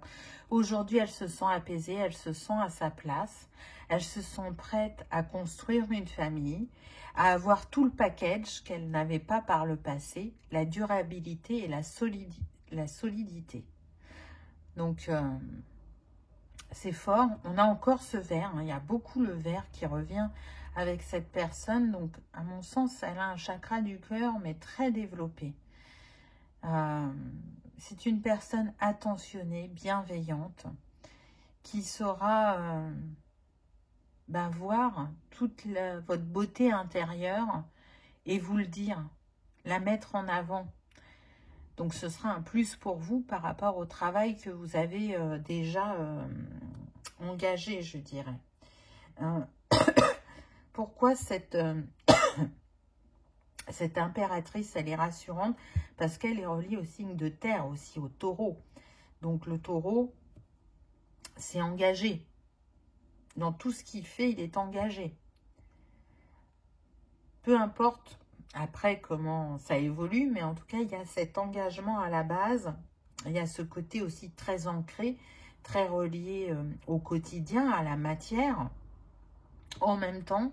Aujourd'hui, elle se sent apaisée, elle se sent à sa place, elle se sent prête à construire une famille, à avoir tout le package qu'elle n'avait pas par le passé, la durabilité et la solidité. Donc, c'est fort. On a encore ce vert, hein, il y a beaucoup le vert qui revient avec cette personne. Donc, à mon sens, elle a un chakra du cœur, mais très développé. C'est une personne attentionnée, bienveillante, qui saura voir toute votre beauté intérieure et vous le dire, la mettre en avant. Donc, ce sera un plus pour vous par rapport au travail que vous avez déjà engagé, je dirais. Pourquoi cette impératrice, elle est rassurante? Parce qu'elle est reliée au signe de terre, aussi au taureau. Donc le taureau, c'est engagé. Dans tout ce qu'il fait, il est engagé. Peu importe après comment ça évolue, mais en tout cas, il y a cet engagement à la base. Il y a ce côté aussi très ancré, très relié au quotidien, à la matière, en même temps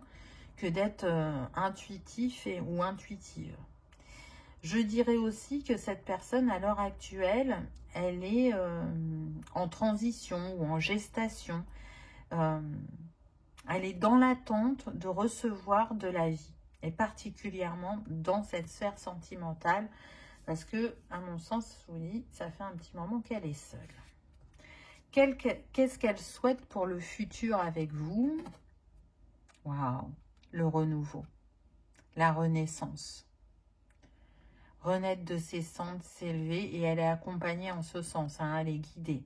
que d'être intuitif ou intuitive. Je dirais aussi que cette personne, à l'heure actuelle, elle est en transition ou en gestation. Elle est dans l'attente de recevoir de la vie, et particulièrement dans cette sphère sentimentale, parce que, à mon sens, oui, ça fait un petit moment qu'elle est seule. Qu'est-ce qu'elle souhaite pour le futur avec vous? Waouh! Le renouveau, la renaissance. Renaître de ses cendres, s'élever, et elle est accompagnée en ce sens, hein, elle est guidée.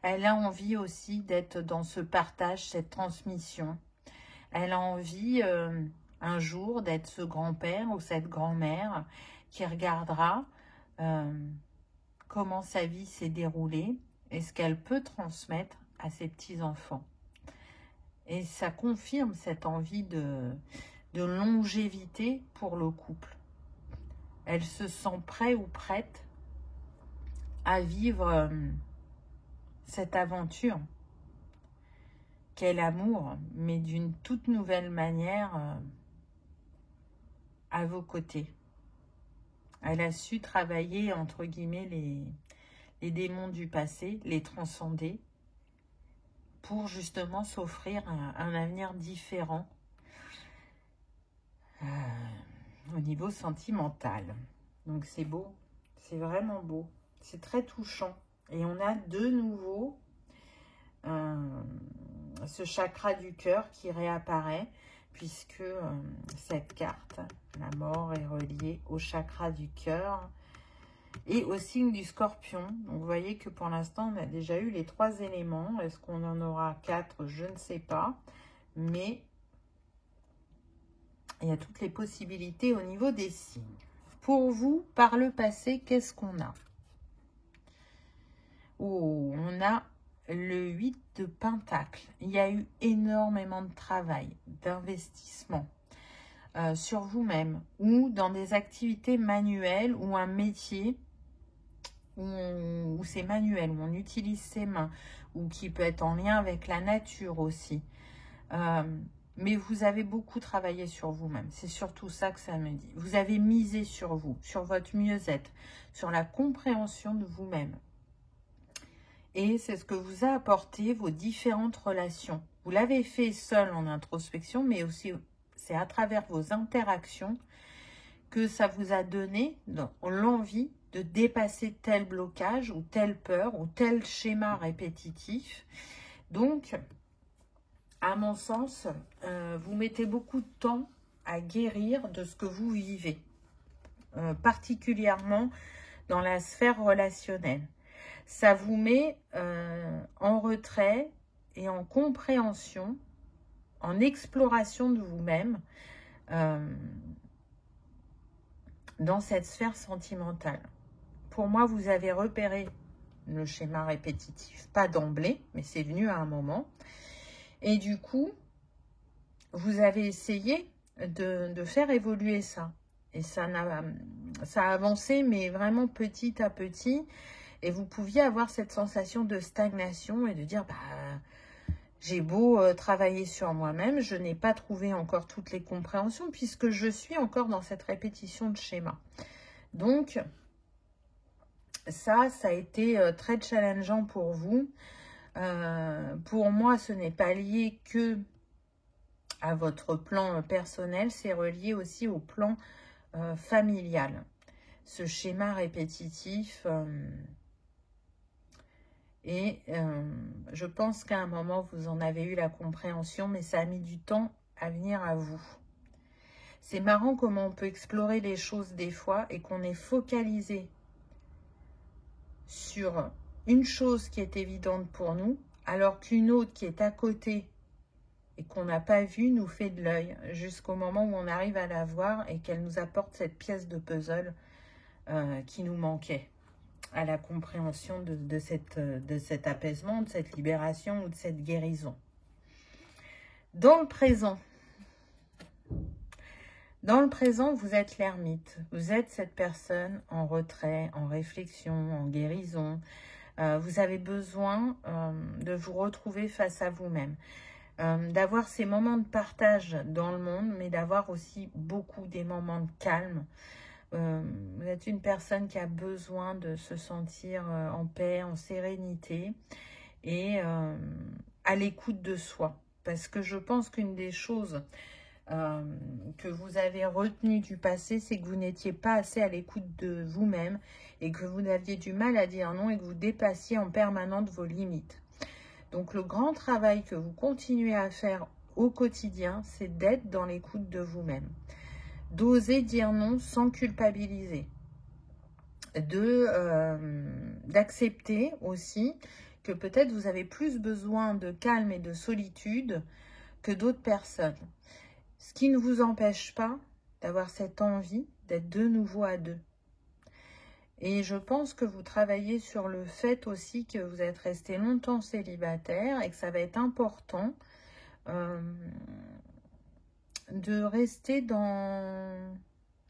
Elle a envie aussi d'être dans ce partage, cette transmission. Elle a envie un jour d'être ce grand-père ou cette grand-mère qui regardera comment sa vie s'est déroulée et ce qu'elle peut transmettre à ses petits-enfants. Et ça confirme cette envie de longévité pour le couple. Elle se sent prête ou prête à vivre cette aventure qu'est l'amour, mais d'une toute nouvelle manière à vos côtés. Elle a su travailler, entre guillemets, les démons du passé, les transcender, pour justement s'offrir un avenir différent au niveau sentimental. Donc c'est beau, c'est vraiment beau, c'est très touchant. Et on a de nouveau ce chakra du cœur qui réapparaît, puisque cette carte, la mort, est reliée au chakra du cœur. et au signe du Scorpion. Donc, vous voyez que pour l'instant, on a déjà eu les 3 éléments. Est-ce qu'on en aura 4? Je ne sais pas. Mais il y a toutes les possibilités au niveau des signes. Pour vous, par le passé, qu'est-ce qu'on a? Oh, on a le 8 de Pentacle. Il y a eu énormément de travail, d'investissement sur vous-même ou dans des activités manuelles ou un métier où c'est manuel, où on utilise ses mains ou qui peut être en lien avec la nature aussi. Mais vous avez beaucoup travaillé sur vous-même. C'est surtout ça que ça me dit. Vous avez misé sur vous, sur votre mieux-être, sur la compréhension de vous-même. Et c'est ce que vous a apporté vos différentes relations. Vous l'avez fait seul en introspection, mais aussi c'est à travers vos interactions que ça vous a donné l'envie de dépasser tel blocage ou telle peur ou tel schéma répétitif. Donc, à mon sens, vous mettez beaucoup de temps à guérir de ce que vous vivez, particulièrement dans la sphère relationnelle. Ça vous met en retrait et en compréhension, en exploration de vous-même dans cette sphère sentimentale. Pour moi, vous avez repéré le schéma répétitif, pas d'emblée, mais c'est venu à un moment. Et du coup, vous avez essayé de faire évoluer ça. Et ça a avancé, mais vraiment petit à petit. Et vous pouviez avoir cette sensation de stagnation et de dire, bah, j'ai beau travailler sur moi-même, je n'ai pas trouvé encore toutes les compréhensions puisque je suis encore dans cette répétition de schéma. Donc, ça a été très challengeant pour vous. Pour moi, ce n'est pas lié que à votre plan personnel, c'est relié aussi au plan familial. Ce schéma répétitif... je pense qu'à un moment, vous en avez eu la compréhension, mais ça a mis du temps à venir à vous. C'est marrant comment on peut explorer les choses des fois et qu'on est focalisé sur une chose qui est évidente pour nous, alors qu'une autre qui est à côté et qu'on n'a pas vue nous fait de l'œil jusqu'au moment où on arrive à la voir et qu'elle nous apporte cette pièce de puzzle qui nous manquait à la compréhension de cet apaisement, de cette libération ou de cette guérison. Dans le présent, vous êtes l'ermite. Vous êtes cette personne en retrait, en réflexion, en guérison. Vous avez besoin de vous retrouver face à vous-même. D'avoir ces moments de partage dans le monde, mais d'avoir aussi beaucoup des moments de calme. Vous êtes une personne qui a besoin de se sentir en paix, en sérénité et à l'écoute de soi. Parce que je pense qu'une des choses que vous avez retenues du passé, c'est que vous n'étiez pas assez à l'écoute de vous-même et que vous aviez du mal à dire non et que vous dépassiez en permanence vos limites. Donc le grand travail que vous continuez à faire au quotidien, c'est d'être dans l'écoute de vous-même. D'oser dire non sans culpabiliser, d'accepter aussi que peut-être vous avez plus besoin de calme et de solitude que d'autres personnes. Ce qui ne vous empêche pas d'avoir cette envie d'être de nouveau à deux. Et je pense que vous travaillez sur le fait aussi que vous êtes resté longtemps célibataire et que ça va être important de rester dans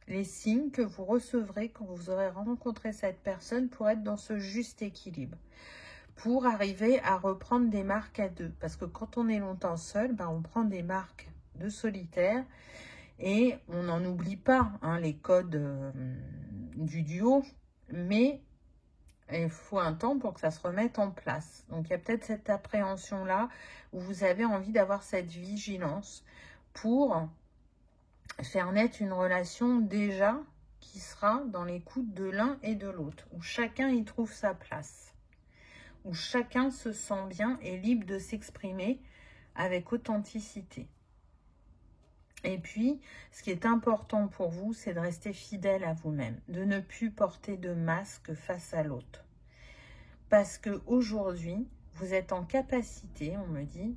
les signes que vous recevrez quand vous aurez rencontré cette personne pour être dans ce juste équilibre, pour arriver à reprendre des marques à deux. Parce que quand on est longtemps seul, on prend des marques de solitaire et on n'en oublie pas les codes du duo, mais il faut un temps pour que ça se remette en place. Donc il y a peut-être cette appréhension-là où vous avez envie d'avoir cette vigilance pour faire naître une relation déjà qui sera dans l'écoute de l'un et de l'autre, où chacun y trouve sa place, où chacun se sent bien et libre de s'exprimer avec authenticité. Et puis, ce qui est important pour vous, c'est de rester fidèle à vous-même, de ne plus porter de masque face à l'autre. Parce qu'aujourd'hui, vous êtes en capacité, on me dit,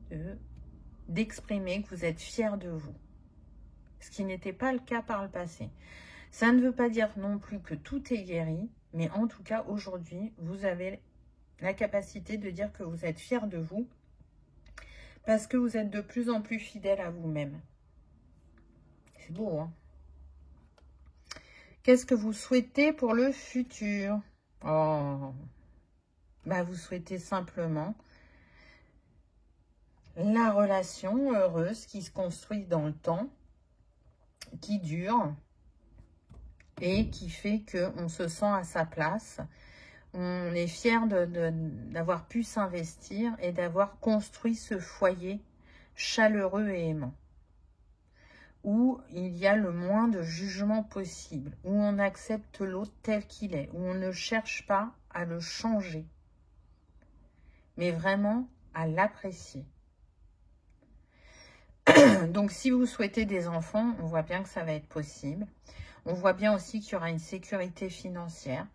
d'exprimer que vous êtes fier de vous. Ce qui n'était pas le cas par le passé. Ça ne veut pas dire non plus que tout est guéri, mais en tout cas, aujourd'hui, vous avez la capacité de dire que vous êtes fier de vous parce que vous êtes de plus en plus fidèle à vous-même. C'est beau, hein? Qu'est-ce que vous souhaitez pour le futur? Oh, bah vous souhaitez simplement la relation heureuse qui se construit dans le temps, qui dure et qui fait qu'on se sent à sa place. On est fier d'avoir pu s'investir et d'avoir construit ce foyer chaleureux et aimant, où il y a le moins de jugement possible, où on accepte l'autre tel qu'il est, où on ne cherche pas à le changer, mais vraiment à l'apprécier. Donc, si vous souhaitez des enfants, on voit bien que ça va être possible. On voit bien aussi qu'il y aura une sécurité financière,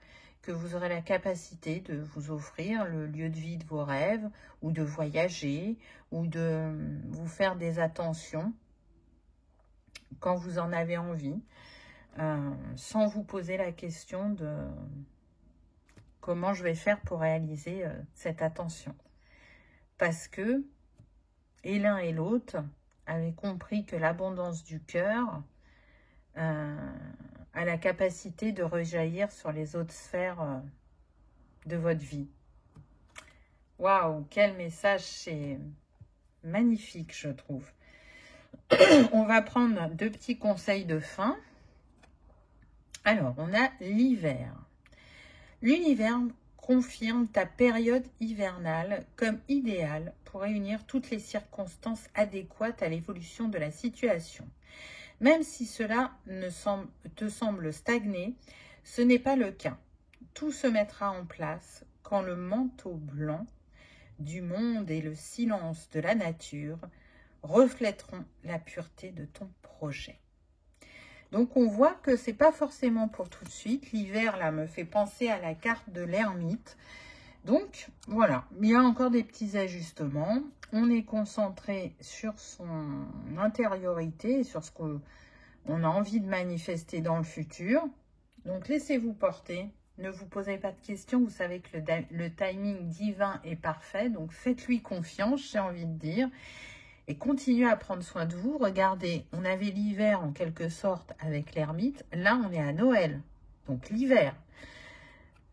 que vous aurez la capacité de vous offrir le lieu de vie de vos rêves, ou de voyager, ou de vous faire des attentions quand vous en avez envie, sans vous poser la question de comment je vais faire pour réaliser cette attention. Parce que, et l'un et l'autre avaient compris que l'abondance du cœur a la capacité de rejaillir sur les autres sphères de votre vie. Waouh, quel message, c'est magnifique, je trouve. On va prendre 2 petits conseils de fin. Alors, on a l'hiver. L'univers confirme ta période hivernale comme idéale pour réunir toutes les circonstances adéquates à l'évolution de la situation. Même si cela te semble stagner, ce n'est pas le cas. Tout se mettra en place quand le manteau blanc du monde et le silence de la nature reflèteront la pureté de ton projet. Donc, on voit que ce n'est pas forcément pour tout de suite. L'hiver, là, me fait penser à la carte de l'ermite. Donc, voilà, il y a encore des petits ajustements. On est concentré sur son intériorité, sur ce qu'on a envie de manifester dans le futur. Donc, laissez-vous porter. Ne vous posez pas de questions. Vous savez que le timing divin est parfait. Donc, faites-lui confiance, j'ai envie de dire. Et continuez à prendre soin de vous. Regardez, on avait l'hiver en quelque sorte avec l'ermite. Là, on est à Noël. Donc, l'hiver.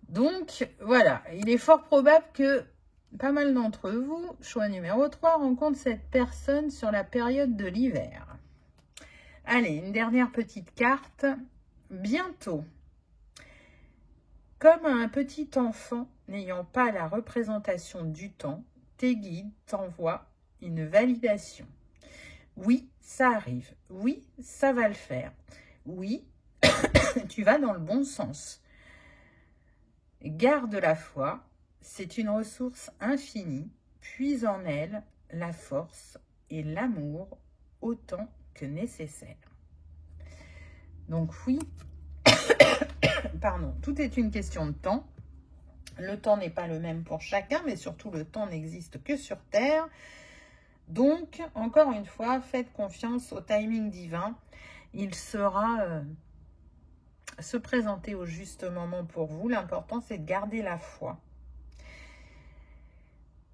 Donc, voilà. Il est fort probable que pas mal d'entre vous, choix numéro 3, rencontrent cette personne sur la période de l'hiver. Allez, une dernière petite carte. Bientôt. Comme un petit enfant n'ayant pas la représentation du temps, tes guides t'envoient une validation. Oui, ça arrive. Oui, ça va le faire. Oui, tu vas dans le bon sens. Garde la foi, c'est une ressource infinie. Puise en elle la force et l'amour autant que nécessaire. Donc oui, pardon, tout est une question de temps. Le temps n'est pas le même pour chacun, mais surtout le temps n'existe que sur Terre. Donc, encore une fois, faites confiance au timing divin. Il sera se présenter au juste moment pour vous. L'important, c'est de garder la foi.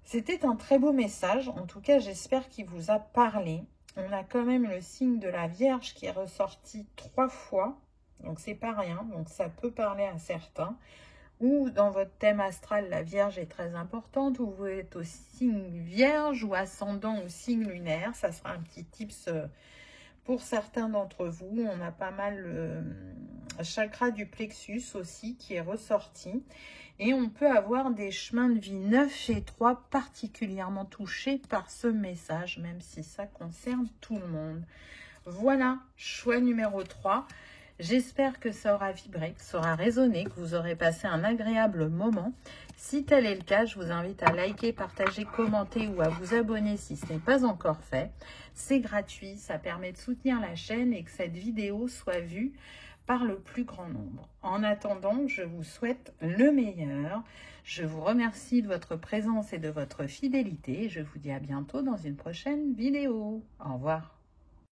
C'était un très beau message. En tout cas, j'espère qu'il vous a parlé. On a quand même le signe de la Vierge qui est ressorti 3 fois. Donc, c'est pas rien. Donc, ça peut parler à certains. Ou dans votre thème astral, la Vierge est très importante, ou vous êtes au signe Vierge ou ascendant au signe lunaire. Ça sera un petit tips pour certains d'entre vous. On a pas mal le chakra du plexus aussi qui est ressorti. Et on peut avoir des chemins de vie 9 et 3 particulièrement touchés par ce message, même si ça concerne tout le monde. Voilà, choix numéro 3. J'espère que ça aura vibré, que ça aura résonné, que vous aurez passé un agréable moment. Si tel est le cas, je vous invite à liker, partager, commenter ou à vous abonner si ce n'est pas encore fait. C'est gratuit, ça permet de soutenir la chaîne et que cette vidéo soit vue par le plus grand nombre. En attendant, je vous souhaite le meilleur. Je vous remercie de votre présence et de votre fidélité. Je vous dis à bientôt dans une prochaine vidéo. Au revoir.